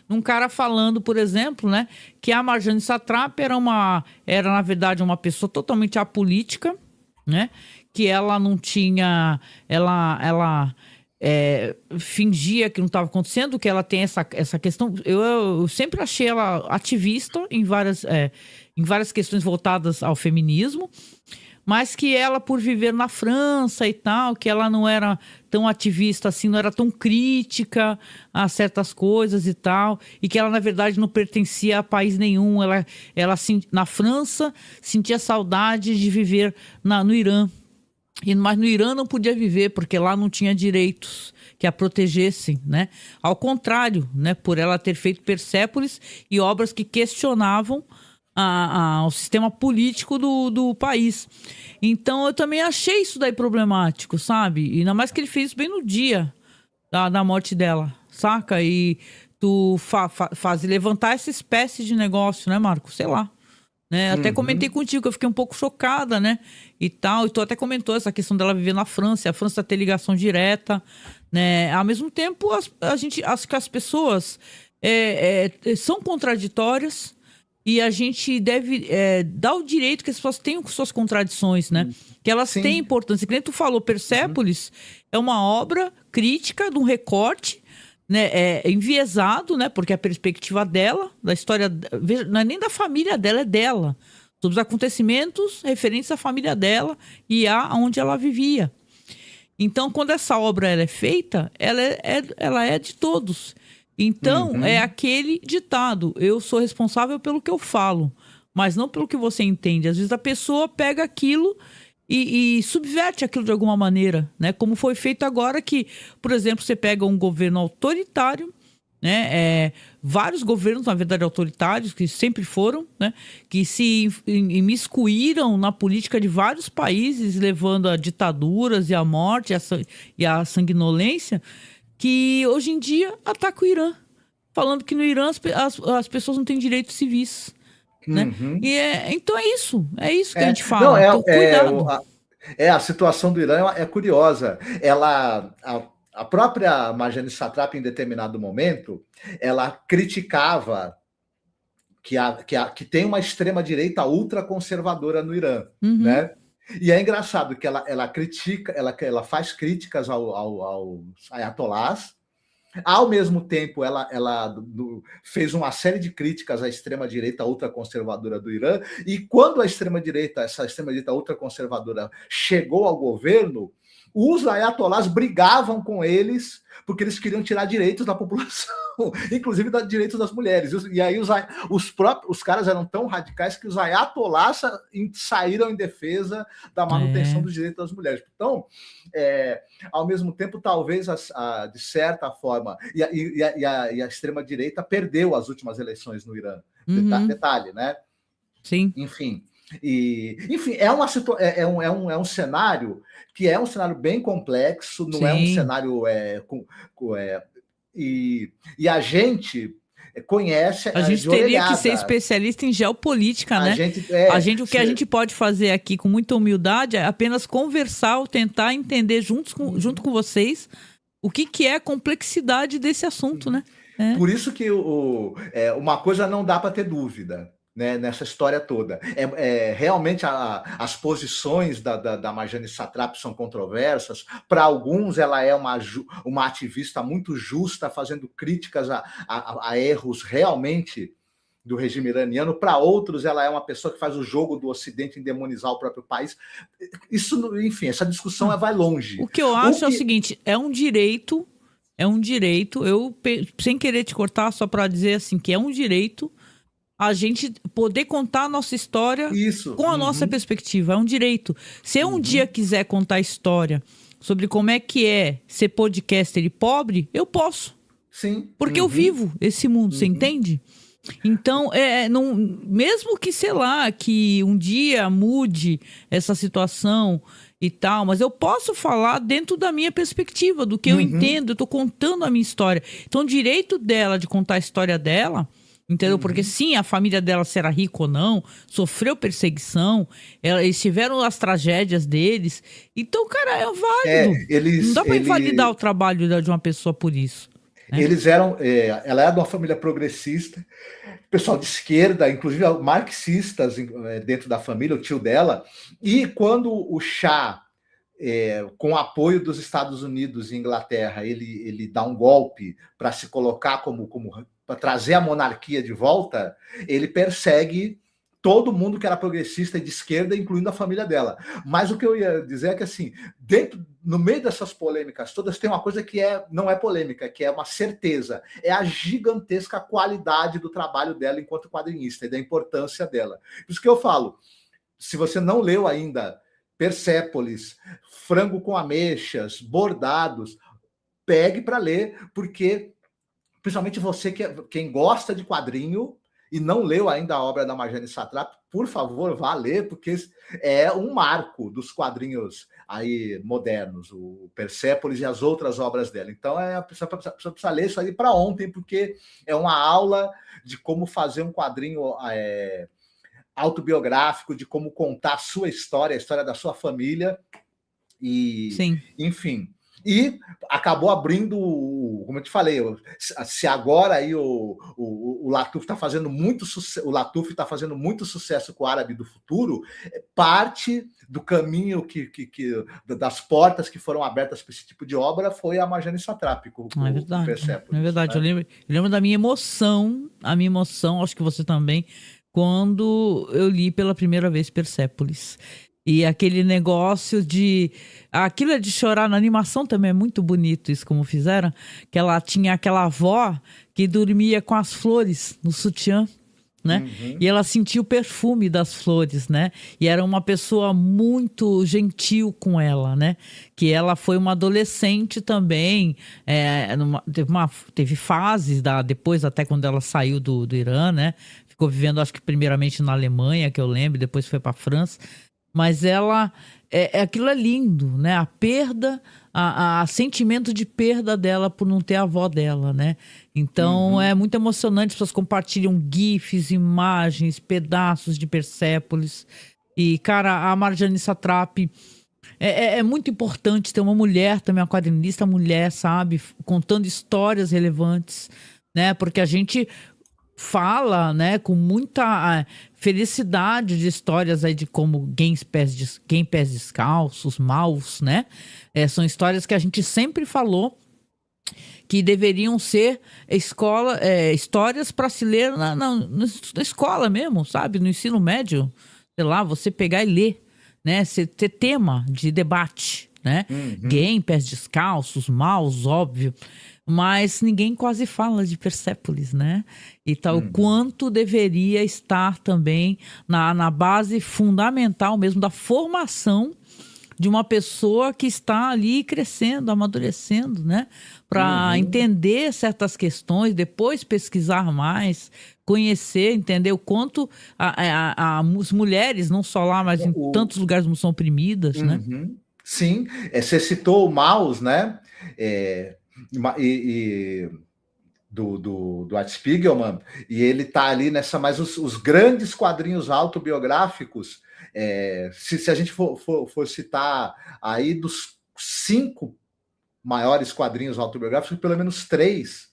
num cara falando, por exemplo, né, que a Marjane Satrapi era na verdade uma pessoa totalmente apolítica, né, que ela não tinha, ela fingia que não estava acontecendo, que ela tem essa questão. Eu sempre achei ela ativista em várias questões voltadas ao feminismo, mas que ela, por viver na França e tal, que ela não era tão ativista assim, não era tão crítica a certas coisas e tal, e que ela, na verdade, não pertencia a país nenhum. Ela na França, sentia saudade de viver no Irã. Mas no Irã não podia viver, porque lá não tinha direitos que a protegessem, né? Ao contrário, né? Por ela ter feito Persépolis e obras que questionavam o sistema político do país. Então eu também achei isso daí problemático, sabe? E ainda mais que ele fez isso bem no dia da morte dela, saca? E tu levantar essa espécie de negócio, né, Marco? Sei lá. Né? Até comentei contigo que eu fiquei um pouco chocada, né? E tal. E tu até comentou essa questão dela viver na França, a França ter ligação direta, né? Ao mesmo tempo, a gente acha que as pessoas são contraditórias. E a gente deve dar o direito que as pessoas tenham suas contradições, né? Que elas têm importância. Que nem tu falou, Persépolis é uma obra crítica de um recorte, né? Enviesado, né? Porque a perspectiva dela, da história... Não é nem da família dela, é dela. sobre os acontecimentos referentes à família dela e a onde ela vivia. Então, quando essa obra ela é feita, ela é de todos. Então, é aquele ditado: eu sou responsável pelo que eu falo, mas não pelo que você entende. Às vezes a pessoa pega aquilo e subverte aquilo de alguma maneira, né? Como foi feito agora que, por exemplo, você pega um governo autoritário, né? Vários governos, na verdade, autoritários, que sempre foram, né? Que se imiscuíram na política de vários países, levando a ditaduras e a morte e a sanguinolência, que hoje em dia ataca o Irã, falando que no Irã as pessoas não têm direitos civis, né? Então é isso que a gente fala. Não, Então, cuidado. a situação do Irã é curiosa. A própria Marjane Satrapi, em determinado momento, ela criticava que tem uma extrema-direita ultraconservadora no Irã, né? E é engraçado que ela critica, ela faz críticas aos ayatolás. Ao mesmo tempo, ela fez uma série de críticas à extrema-direita ultraconservadora do Irã, e quando essa extrema-direita ultraconservadora chegou ao governo, os ayatolás brigavam com eles porque eles queriam tirar direitos da população, inclusive direitos das mulheres. E aí os caras eram tão radicais que os ayatolás saíram em defesa da manutenção dos direitos das mulheres. Então, ao mesmo tempo, talvez, de certa forma, e a extrema-direita perdeu as últimas eleições no Irã. Detalhe, né? Sim. Enfim, é um cenário que é um cenário bem complexo, não é um cenário e a gente conhece a gente teria que ser especialista em geopolítica, né? O que a gente pode fazer aqui com muita humildade é apenas conversar ou tentar entender junto com vocês o que é a complexidade desse assunto, né? Por isso que uma coisa não dá para ter dúvida, né, nessa história toda. Realmente as posições da Marjane Satrapi são controversas. Para alguns, ela é uma ativista muito justa, fazendo críticas a erros realmente do regime iraniano. Para outros, ela é uma pessoa que faz o jogo do Ocidente em demonizar o próprio país. Isso, enfim, essa discussão vai longe. O que eu acho é o seguinte: é um direito, eu, sem querer te cortar, só para dizer assim, que é um direito a gente poder contar a nossa história com a nossa perspectiva. É um direito. Se eu um dia quiser contar a história sobre como é que é ser podcaster e pobre, eu posso. Sim. Porque eu vivo esse mundo, você entende? Então, mesmo que, sei lá, que um dia mude essa situação e tal, mas eu posso falar dentro da minha perspectiva, do que eu entendo, eu tô contando a minha história. Então, o direito dela de contar a história dela, entendeu? Porque sim, a família dela, se era rica ou não, sofreu perseguição, eles tiveram as tragédias deles. Então, cara, é válido. Não dá para invalidar o trabalho de uma pessoa por isso. Eles eram, ela era de uma família progressista, pessoal de esquerda, inclusive marxistas dentro da família, o tio dela. E quando o Shah, com o apoio dos Estados Unidos e Inglaterra, ele dá um golpe para se colocar para trazer a monarquia de volta, ele persegue todo mundo que era progressista e de esquerda, incluindo a família dela. Mas o que eu ia dizer é que, assim, no meio dessas polêmicas todas, tem uma coisa que não é polêmica, que é uma certeza. É a gigantesca qualidade do trabalho dela enquanto quadrinista e da importância dela. Por isso que eu falo, se você não leu ainda Persépolis, Frango com Ameixas, Bordados, pegue para ler, porque, principalmente você quem gosta de quadrinho e não leu ainda a obra da Marjane Satrapi, por favor, vá ler, porque é um marco dos quadrinhos aí modernos, o Persépolis e as outras obras dela. Então, a pessoa precisa ler isso aí para ontem, porque é uma aula de como fazer um quadrinho autobiográfico, de como contar a sua história, a história da sua família. Sim. Enfim. E acabou abrindo, como eu te falei, se agora aí o Latuf está fazendo muito sucesso, o Latuf está fazendo muito sucesso com o Árabe do Futuro, parte do caminho das portas que foram abertas para esse tipo de obra foi a Marjane Satrapi. É verdade. É verdade. Né? Eu lembro da minha emoção, acho que você também, quando eu li pela primeira vez Persépolis. E aquele negócio de... Aquilo é de chorar na animação também, é muito bonito isso como fizeram. Que ela tinha aquela avó que dormia com as flores no sutiã, né? E ela sentia o perfume das flores, né? E era uma pessoa muito gentil com ela, né? Que ela foi uma adolescente também. Teve fases, depois até quando ela saiu do Irã, né? Ficou vivendo, acho que primeiramente na Alemanha, que eu lembro, depois foi para a França. Mas ela, aquilo é lindo, né? A perda, a sentimento de perda dela por não ter a avó dela, né? Então é muito emocionante, as pessoas compartilham gifs, imagens, pedaços de Persépolis. E, cara, a Marjane Satrapi é muito importante ter uma mulher também, uma quadrinista mulher, sabe? Contando histórias relevantes, né? Porque a gente fala, né, com muita felicidade de histórias aí de como Quem Pés Descalços, Maus, né? São histórias que a gente sempre falou que deveriam ser histórias para se ler na escola mesmo, sabe? No ensino médio, sei lá, você pegar e ler, né? Você ter tema de debate, né? Quem Pés Descalços, Maus, óbvio. Mas ninguém quase fala de Persépolis, né? E tal, o quanto deveria estar também na base fundamental mesmo da formação de uma pessoa que está ali crescendo, amadurecendo, né? Para entender certas questões, depois pesquisar mais, conhecer, entender o quanto as mulheres, não só lá, mas em tantos lugares não são oprimidas, né? Sim, você citou o Maus, né? Do Art Spiegelman, e ele tá ali mas os grandes quadrinhos autobiográficos, se a gente for citar aí dos 5 maiores quadrinhos autobiográficos, pelo menos 3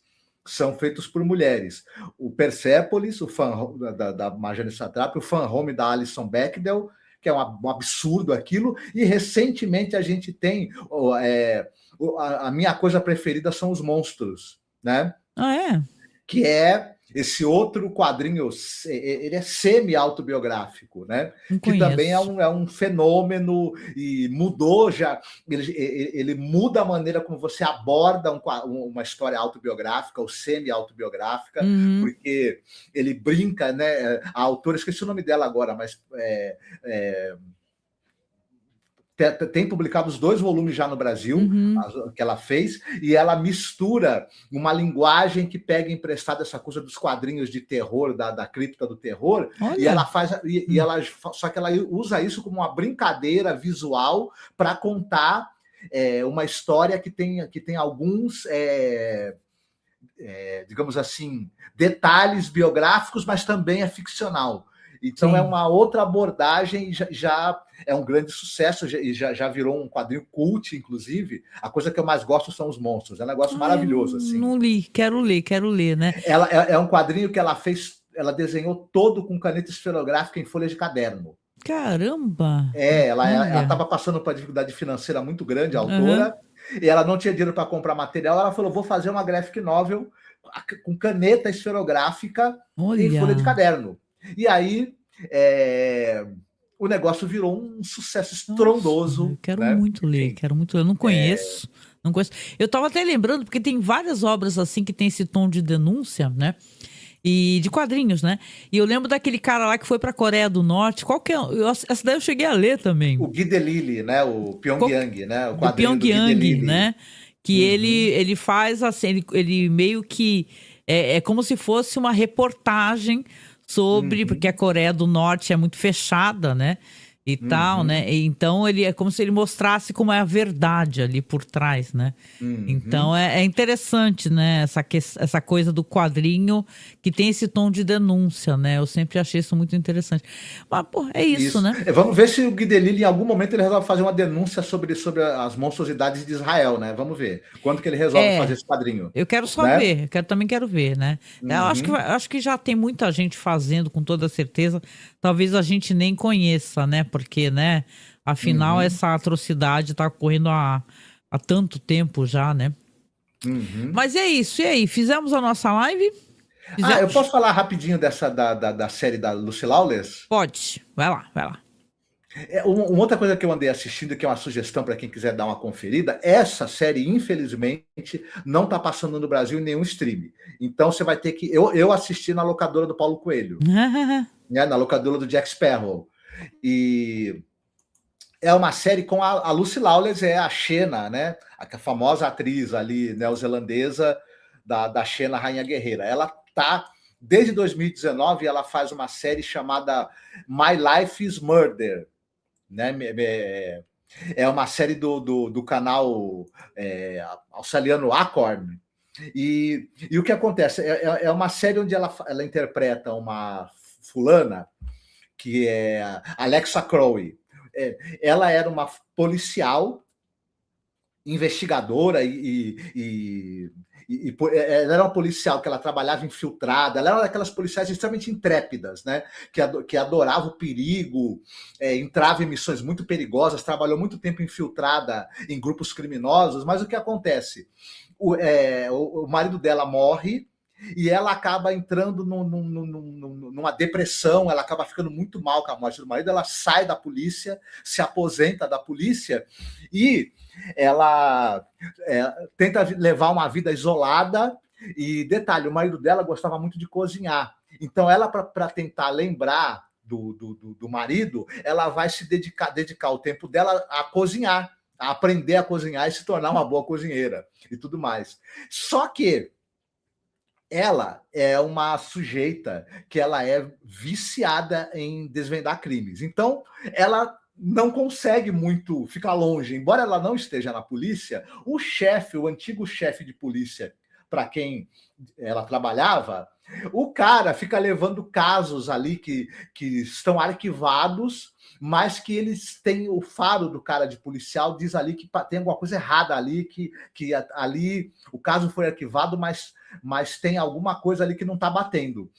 são feitos por mulheres. O Persépolis, o Fan da Marjane Satrapi, o Fan Home da Alison Bechdel, que é um absurdo aquilo, e recentemente a gente tem a minha coisa preferida são os monstros, né? Ah, é? Que é esse outro quadrinho, ele é semi-autobiográfico, né? Não Que também conheço. é um fenômeno e mudou já. Ele muda a maneira como você aborda uma história autobiográfica ou semi-autobiográfica, porque ele brinca, né? A autora, esqueci o nome dela agora, mas tem publicado os 2 volumes já no Brasil, que ela fez, e ela mistura uma linguagem que pega emprestada essa coisa dos quadrinhos de terror, da cripta do terror, Olha. e ela faz, só que ela usa isso como uma brincadeira visual para contar uma história que tem alguns digamos assim, detalhes biográficos, mas também é ficcional. Então, Sim. é uma outra abordagem e já é um grande sucesso, e já virou um quadrinho cult, inclusive. A coisa que eu mais gosto são os monstros. É um negócio maravilhoso, assim. Não li, quero ler, né? Ela é um quadrinho que ela fez, ela desenhou todo com caneta esferográfica em folha de caderno. Caramba! Ela estava passando por uma dificuldade financeira muito grande, a autora, e ela não tinha dinheiro para comprar material. Ela falou: vou fazer uma graphic novel com caneta esferográfica em folha de caderno. E aí o negócio virou um sucesso estrondoso. Nossa, quero né? muito ler, quero muito ler. Eu não conheço, não conheço. Eu estava até lembrando, porque tem várias obras assim que tem esse tom de denúncia, né? E de quadrinhos, né? E eu lembro daquele cara lá que foi pra Coreia do Norte. Qual que é? Essa daí eu cheguei a ler também. O Guy Delisle, né? O Pyongyang, né? O quadrinho do Guy Pyongyang, Delisle. né? Que ele faz assim, ele meio que é como se fosse uma reportagem sobre, porque a Coreia do Norte é muito fechada, né? E tal, né? E então ele é como se ele mostrasse como é a verdade ali por trás, né? Então é interessante, né? Essa coisa do quadrinho que tem esse tom de denúncia, né? Eu sempre achei isso muito interessante. Mas, pô, é isso, né? Vamos ver se o Guy Delisle, em algum momento, ele resolve fazer uma denúncia sobre as monstruosidades de Israel, né? Vamos ver. Quando que ele resolve fazer esse quadrinho? Eu quero só né? ver, também quero ver, né? Eu acho que já tem muita gente fazendo, com toda certeza. Talvez a gente nem conheça, né? Porque, né? Afinal, essa atrocidade está ocorrendo há tanto tempo já, né? Mas é isso. E aí, fizemos a nossa live? Eu posso falar rapidinho dessa da série da Lucy Lawless? Pode. Vai lá, vai lá. Uma outra coisa que eu andei assistindo, que é uma sugestão para quem quiser dar uma conferida, essa série, infelizmente, não está passando no Brasil em nenhum stream. Então você vai ter que. Eu assisti na locadora do Paulo Coelho, né, na locadora do Jack Sparrow. E é uma série com a Lucy Lawless, é a Xena, né? A famosa atriz ali neozelandesa da Xena Rainha Guerreira. Ela tá. Desde 2019, ela faz uma série chamada My Life is Murder. Né? É uma série do canal australiano Acorn. E o que acontece? É uma série onde ela interpreta uma fulana que é Alexa Crowley. Ela era uma policial investigadora ela era uma policial que ela trabalhava infiltrada, ela era daquelas policiais extremamente intrépidas, né? Que adorava o perigo, entrava em missões muito perigosas, trabalhou muito tempo infiltrada em grupos criminosos, mas o que acontece? O marido dela morre e ela acaba entrando numa depressão, ela acaba ficando muito mal com a morte do marido, ela sai da polícia, se aposenta da polícia e ela tenta levar uma vida isolada. E detalhe, o marido dela gostava muito de cozinhar, então ela, para tentar lembrar do marido, ela vai se dedicar o tempo dela a cozinhar, a aprender a cozinhar e se tornar uma boa cozinheira e tudo mais. Só que ela é uma sujeita que ela é viciada em desvendar crimes. Então, ela não consegue muito ficar longe. Embora ela não esteja na polícia, o antigo chefe de polícia para quem ela trabalhava, o cara fica levando casos ali que estão arquivados, mas que eles têm o faro do cara de policial, diz ali que tem alguma coisa errada ali, que ali o caso foi arquivado, mas tem alguma coisa ali que não está batendo.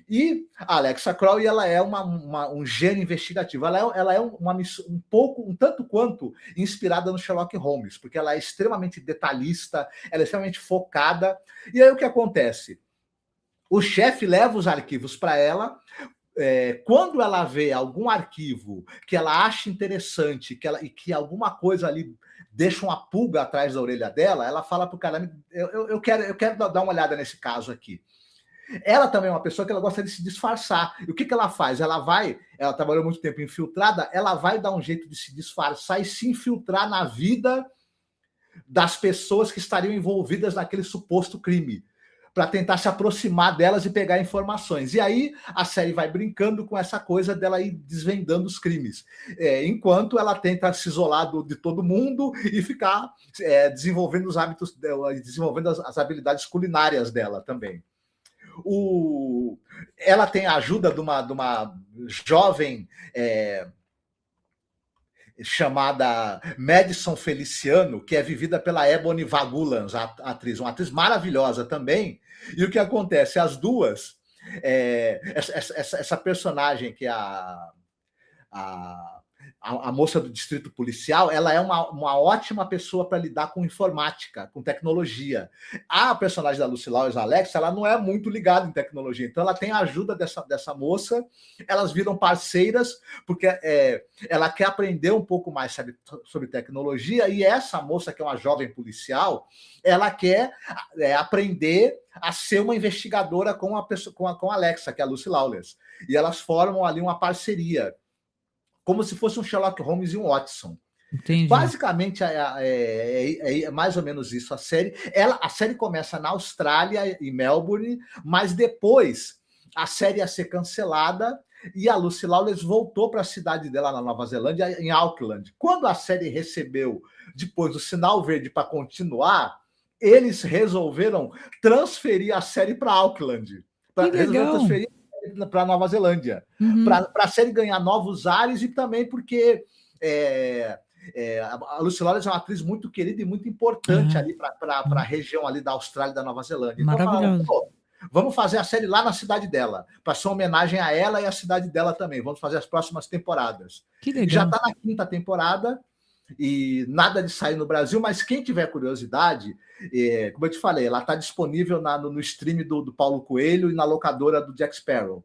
E a Alexa Crowley, ela é um gênio investigativo. Ela é um tanto quanto inspirada no Sherlock Holmes, porque ela é extremamente detalhista, ela é extremamente focada. E aí o que acontece? O chefe leva os arquivos para ela. Quando ela vê algum arquivo que ela acha interessante, que alguma coisa ali deixa uma pulga atrás da orelha dela, ela fala para o cara: eu quero dar uma olhada nesse caso aqui. Ela também é uma pessoa que ela gosta de se disfarçar. E o que ela faz? Ela trabalhou muito tempo infiltrada, ela vai dar um jeito de se disfarçar e se infiltrar na vida das pessoas que estariam envolvidas naquele suposto crime, para tentar se aproximar delas e pegar informações. E aí a série vai brincando com essa coisa dela ir desvendando os crimes, enquanto ela tenta se isolar de todo mundo e ficar desenvolvendo os hábitos dela, desenvolvendo as habilidades culinárias dela também. Ela tem a ajuda de uma jovem chamada Madison Feliciano, que é vivida pela Ebony Vagulans, uma atriz maravilhosa também. E o que acontece? As duas, essa personagem que é a moça do distrito policial, ela é uma ótima pessoa para lidar com informática, com tecnologia. A personagem da Lucy Lawless, Alexa, ela não é muito ligada em tecnologia, então ela tem a ajuda dessa moça, elas viram parceiras, porque ela quer aprender um pouco mais sobre tecnologia, e essa moça, que é uma jovem policial, ela quer aprender a ser uma investigadora com a Alexa, que é a Lucy Lawless. E elas formam ali uma parceria, como se fosse um Sherlock Holmes e um Watson. Entendi. Basicamente, é mais ou menos isso a série. A série começa na Austrália, em Melbourne, mas depois a série ia ser cancelada e a Lucy Lawless voltou para a cidade dela, na Nova Zelândia, em Auckland. Quando a série recebeu depois o sinal verde para continuar, eles resolveram transferir a série para Auckland. Resolveram transferir para Nova Zelândia, para a série ganhar novos ares, e também porque a Lucy Lawless é uma atriz muito querida e muito importante ali para a região ali da Austrália e da Nova Zelândia. Então falaram: vamos fazer a série lá na cidade dela, para ser uma homenagem a ela e à cidade dela também. Vamos fazer as próximas temporadas. Que legal. Já está na 5ª temporada. e nada de sair no Brasil, mas quem tiver curiosidade, como eu te falei, ela está disponível no stream do Paulo Coelho e na locadora do Jack Sparrow.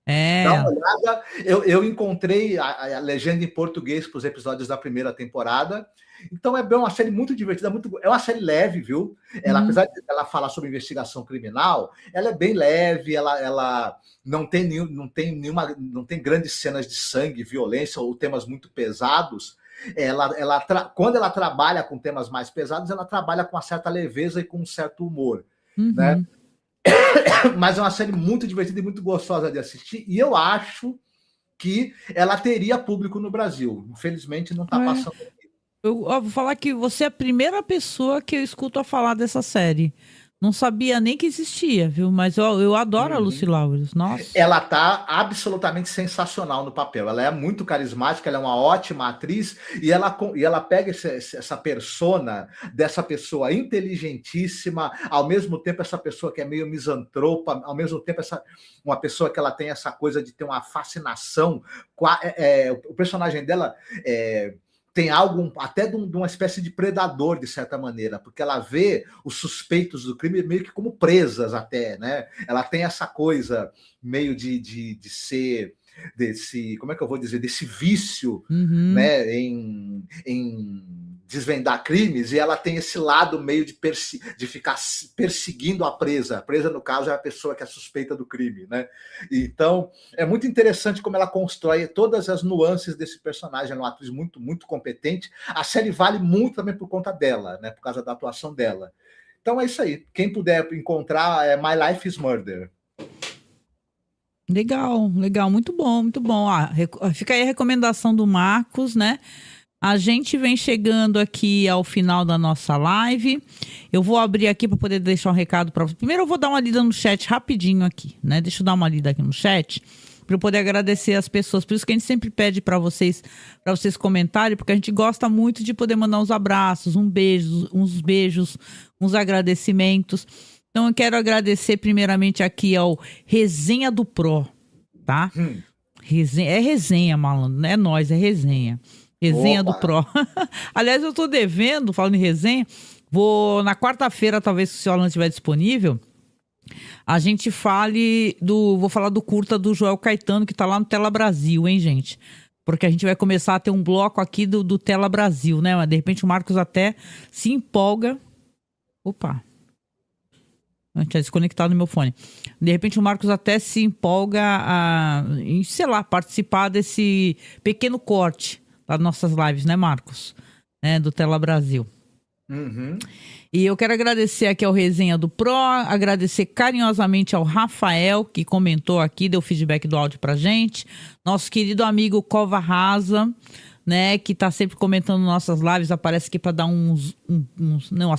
Dá uma olhada. Eu encontrei a legenda em português para os episódios da primeira temporada. Então é uma série muito divertida, é uma série leve, viu? Ela, apesar de ela falar sobre investigação criminal, ela é bem leve, ela não tem grandes cenas de sangue, violência ou temas muito pesados. Quando ela trabalha com temas mais pesados, ela trabalha com uma certa leveza e com um certo humor, né? Mas é uma série muito divertida e muito gostosa de assistir, e eu acho que ela teria público no Brasil. Infelizmente, não está passando. Eu vou falar que você é a primeira pessoa que eu escuto a falar dessa série. Não sabia nem que existia, viu? Mas eu adoro a Lucy Lawless. Nossa. Ela tá absolutamente sensacional no papel. Ela é muito carismática, ela é uma ótima atriz, e ela pega essa persona dessa pessoa inteligentíssima, ao mesmo tempo essa pessoa que é meio misantropa, ao mesmo tempo uma pessoa que ela tem essa coisa de ter uma fascinação. O personagem dela tem algo até de uma espécie de predador, de certa maneira, porque ela vê os suspeitos do crime meio que como presas até, né? Ela tem essa coisa meio de ser como é que eu vou dizer, desse vício, né, em desvendar crimes, e ela tem esse lado meio de ficar perseguindo a presa. A presa, no caso, é a pessoa que é suspeita do crime, né? Então, é muito interessante como ela constrói todas as nuances desse personagem. Ela é uma atriz muito, muito competente. A série vale muito também por conta dela, né? Por causa da atuação dela. Então, é isso aí. Quem puder encontrar, My Life is Murder. Legal, muito bom, muito bom. Fica aí a recomendação do Marcos, né? A gente vem chegando aqui ao final da nossa live. Eu vou abrir aqui para poder deixar um recado para vocês. Primeiro eu vou dar uma lida no chat rapidinho aqui, né? Deixa eu dar uma lida aqui no chat para eu poder agradecer as pessoas. Por isso que a gente sempre pede para vocês comentarem, porque a gente gosta muito de poder mandar uns abraços, uns beijos, uns agradecimentos. Então eu quero agradecer primeiramente aqui ao Resenha do Pro, tá? É resenha, malandro, não é nós, é resenha. Resenha do Pro. Aliás, eu tô devendo, falando em resenha, vou na quarta-feira, talvez se o Alan estiver disponível, a gente vou falar do curta do Joel Caetano, que tá lá no Tela Brasil, hein, gente? Porque a gente vai começar a ter um bloco aqui do Tela Brasil, né? Mas de repente o Marcos até se empolga. Opa! Eu tinha desconectado no meu fone. De repente o Marcos até se empolga em, sei lá, participar desse pequeno corte das nossas lives, né, Marcos? Né, do Tela Brasil. E eu quero agradecer aqui ao Resenha do Pro, agradecer carinhosamente ao Rafael, que comentou aqui, deu feedback do áudio pra gente. Nosso querido amigo Cova Rasa, né, que tá sempre comentando nossas lives, aparece aqui para dar uns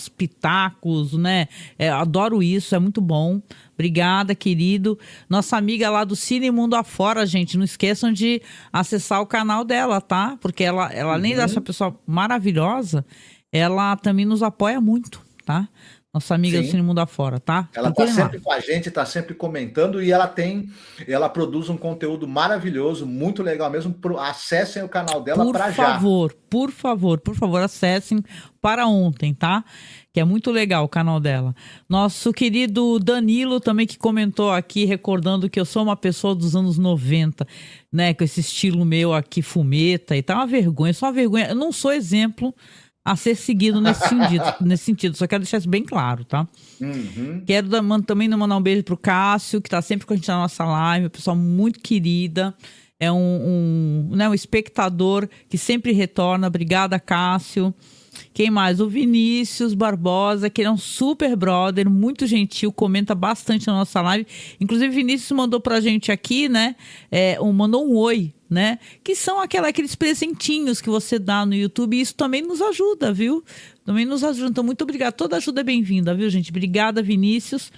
pitacos, né? Adoro isso, é muito bom. Obrigada, querido. Nossa amiga lá do Cine Mundo Afora, gente, não esqueçam de acessar o canal dela, tá? Porque ela além dessa pessoa maravilhosa, ela também nos apoia muito, tá? Nossa amiga do Cine Mundo Afora, tá? Ela tá sempre com a gente, tá sempre comentando, e ela produz um conteúdo maravilhoso, muito legal mesmo. Acessem o canal dela para já. Por favor, acessem para ontem, tá? Que é muito legal o canal dela. Nosso querido Danilo também, que comentou aqui, recordando que eu sou uma pessoa dos anos 90, né? Com esse estilo meu aqui, fumeta, e tá uma vergonha, só uma vergonha. Eu não sou exemplo a ser seguido nesse sentido. Só quero deixar isso bem claro, tá? Quero também mandar um beijo pro Cássio, que tá sempre com a gente na nossa live, uma pessoa muito querida, é um espectador que sempre retorna. Obrigada, Cássio. Quem mais? O Vinícius Barbosa, que é um super brother, muito gentil, comenta bastante na nossa live. Inclusive, o Vinícius mandou pra gente aqui, né? Mandou um oi, né? Que são aqueles presentinhos que você dá no YouTube, e isso também nos ajuda, viu? Também nos ajuda. Então, muito obrigada. Toda ajuda é bem-vinda, viu, gente? Obrigada, Vinícius.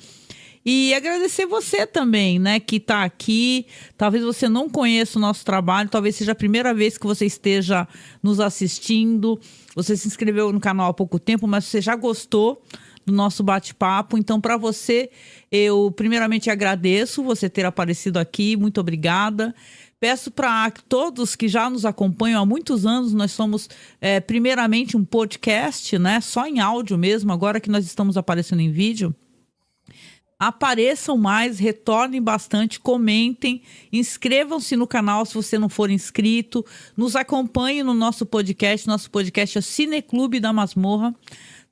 E agradecer você também, né, que tá aqui. Talvez você não conheça o nosso trabalho, talvez seja a primeira vez que você esteja nos assistindo. Você se inscreveu no canal há pouco tempo, mas você já gostou do nosso bate-papo. Então, para você, eu primeiramente agradeço você ter aparecido aqui. Muito obrigada Peço para todos que já nos acompanham há muitos anos, nós somos primeiramente um podcast, né? Só em áudio mesmo, agora que nós estamos aparecendo em vídeo. Apareçam mais, retornem bastante, comentem, inscrevam-se no canal se você não for inscrito, nos acompanhe no nosso podcast é Cineclube da Masmorra,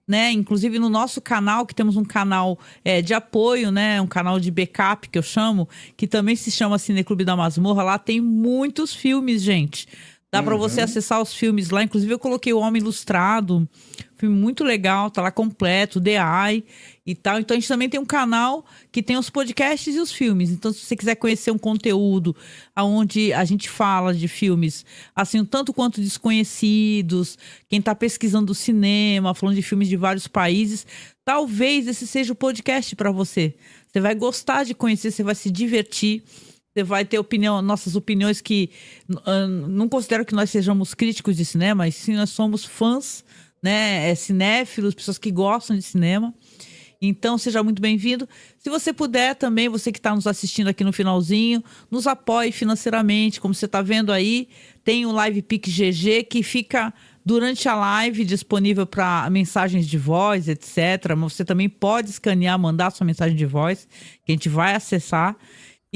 né? Inclusive no nosso canal, que temos um canal de apoio, né? Um canal de backup que eu chamo, que também se chama Cineclube da Masmorra, lá tem muitos filmes, gente. Dá para você acessar os filmes lá, inclusive eu coloquei O Homem Ilustrado, filme muito legal, tá lá completo, The Eye e tal. Então a gente também tem um canal que tem os podcasts e os filmes. Então se você quiser conhecer um conteúdo onde a gente fala de filmes, assim, um tanto quanto desconhecidos, quem tá pesquisando cinema, falando de filmes de vários países, talvez esse seja o podcast para você. Você vai gostar de conhecer, você vai se divertir. Você vai ter nossas opiniões que não considero que nós sejamos críticos de cinema, mas sim nós somos fãs, né? Cinéfilos, pessoas que gostam de cinema. Então, seja muito bem-vindo. Se você puder também, você que está nos assistindo aqui no finalzinho, nos apoie financeiramente. Como você está vendo aí, tem o Live Pix GG que fica durante a live disponível para mensagens de voz, etc. Mas você também pode escanear, mandar sua mensagem de voz, que a gente vai acessar.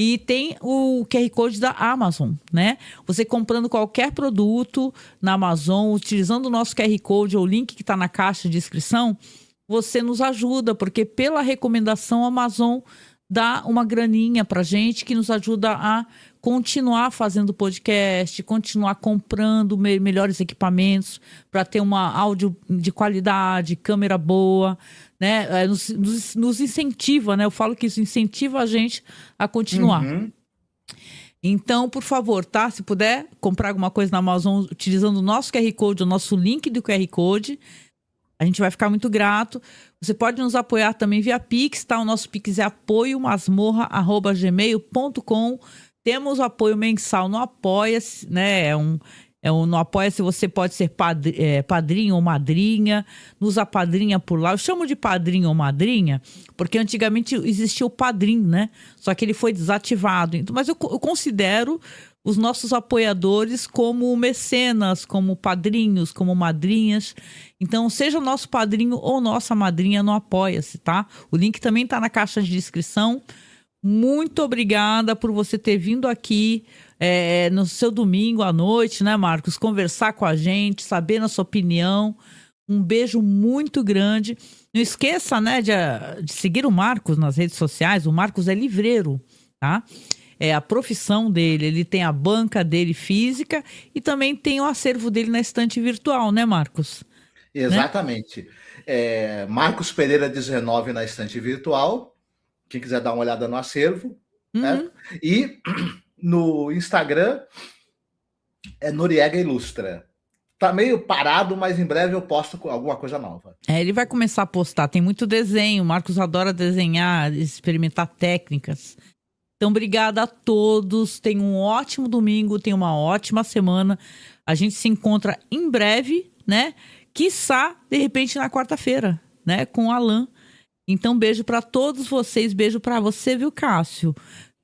E tem o QR Code da Amazon, né? Você comprando qualquer produto na Amazon, utilizando o nosso QR Code ou o link que está na caixa de inscrição, você nos ajuda, porque pela recomendação a Amazon dá uma graninha pra gente que nos ajuda a continuar fazendo podcast, continuar comprando melhores equipamentos para ter uma áudio de qualidade, câmera boa, né? Nos incentiva, né? Eu falo que isso incentiva a gente a continuar. Então, por favor, tá? Se puder comprar alguma coisa na Amazon utilizando o nosso QR Code, o nosso link do QR Code, a gente vai ficar muito grato. Você pode nos apoiar também via Pix, tá? O nosso Pix é apoiomasmorra@gmail.com. Temos o apoio mensal no Apoia-se, né? No Apoia-se você pode ser padrinho ou madrinha, nos apadrinha por lá. Eu chamo de padrinho ou madrinha porque antigamente existia o padrinho, né? Só que ele foi desativado. Então, mas eu considero os nossos apoiadores como mecenas, como padrinhos, como madrinhas. Então, seja nosso padrinho ou nossa madrinha no Apoia-se, tá? O link também tá na caixa de descrição. Muito obrigada por você ter vindo aqui no seu domingo à noite, né, Marcos? Conversar com a gente, saber a sua opinião. Um beijo muito grande. Não esqueça, né, de seguir o Marcos nas redes sociais. O Marcos é livreiro, tá? É a profissão dele. Ele tem a banca dele física e também tem o acervo dele na estante virtual, né, Marcos? Exatamente. Marcos Pereira 19 na estante virtual. Quem quiser dar uma olhada no acervo. Né? E no Instagram é Noriega Ilustra. Tá meio parado, mas em breve eu posto alguma coisa nova. Ele vai começar a postar. Tem muito desenho. O Marcos adora desenhar, experimentar técnicas. Então, obrigada a todos. Tenham um ótimo domingo, tenham uma ótima semana. A gente se encontra em breve, né? Quiçá, de repente, na quarta-feira, né? Com o Alan. Então, beijo para todos vocês. Beijo para você, viu, Cássio?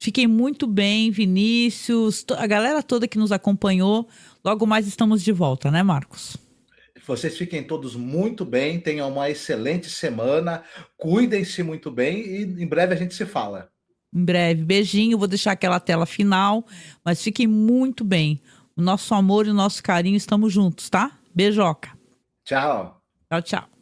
Fiquem muito bem, Vinícius, a galera toda que nos acompanhou. Logo mais estamos de volta, né, Marcos? Vocês fiquem todos muito bem, tenham uma excelente semana, cuidem-se muito bem e em breve a gente se fala. Em breve, beijinho, vou deixar aquela tela final, mas fiquem muito bem. O nosso amor e o nosso carinho, estamos juntos, tá? Beijoca. Tchau. Tchau, tchau.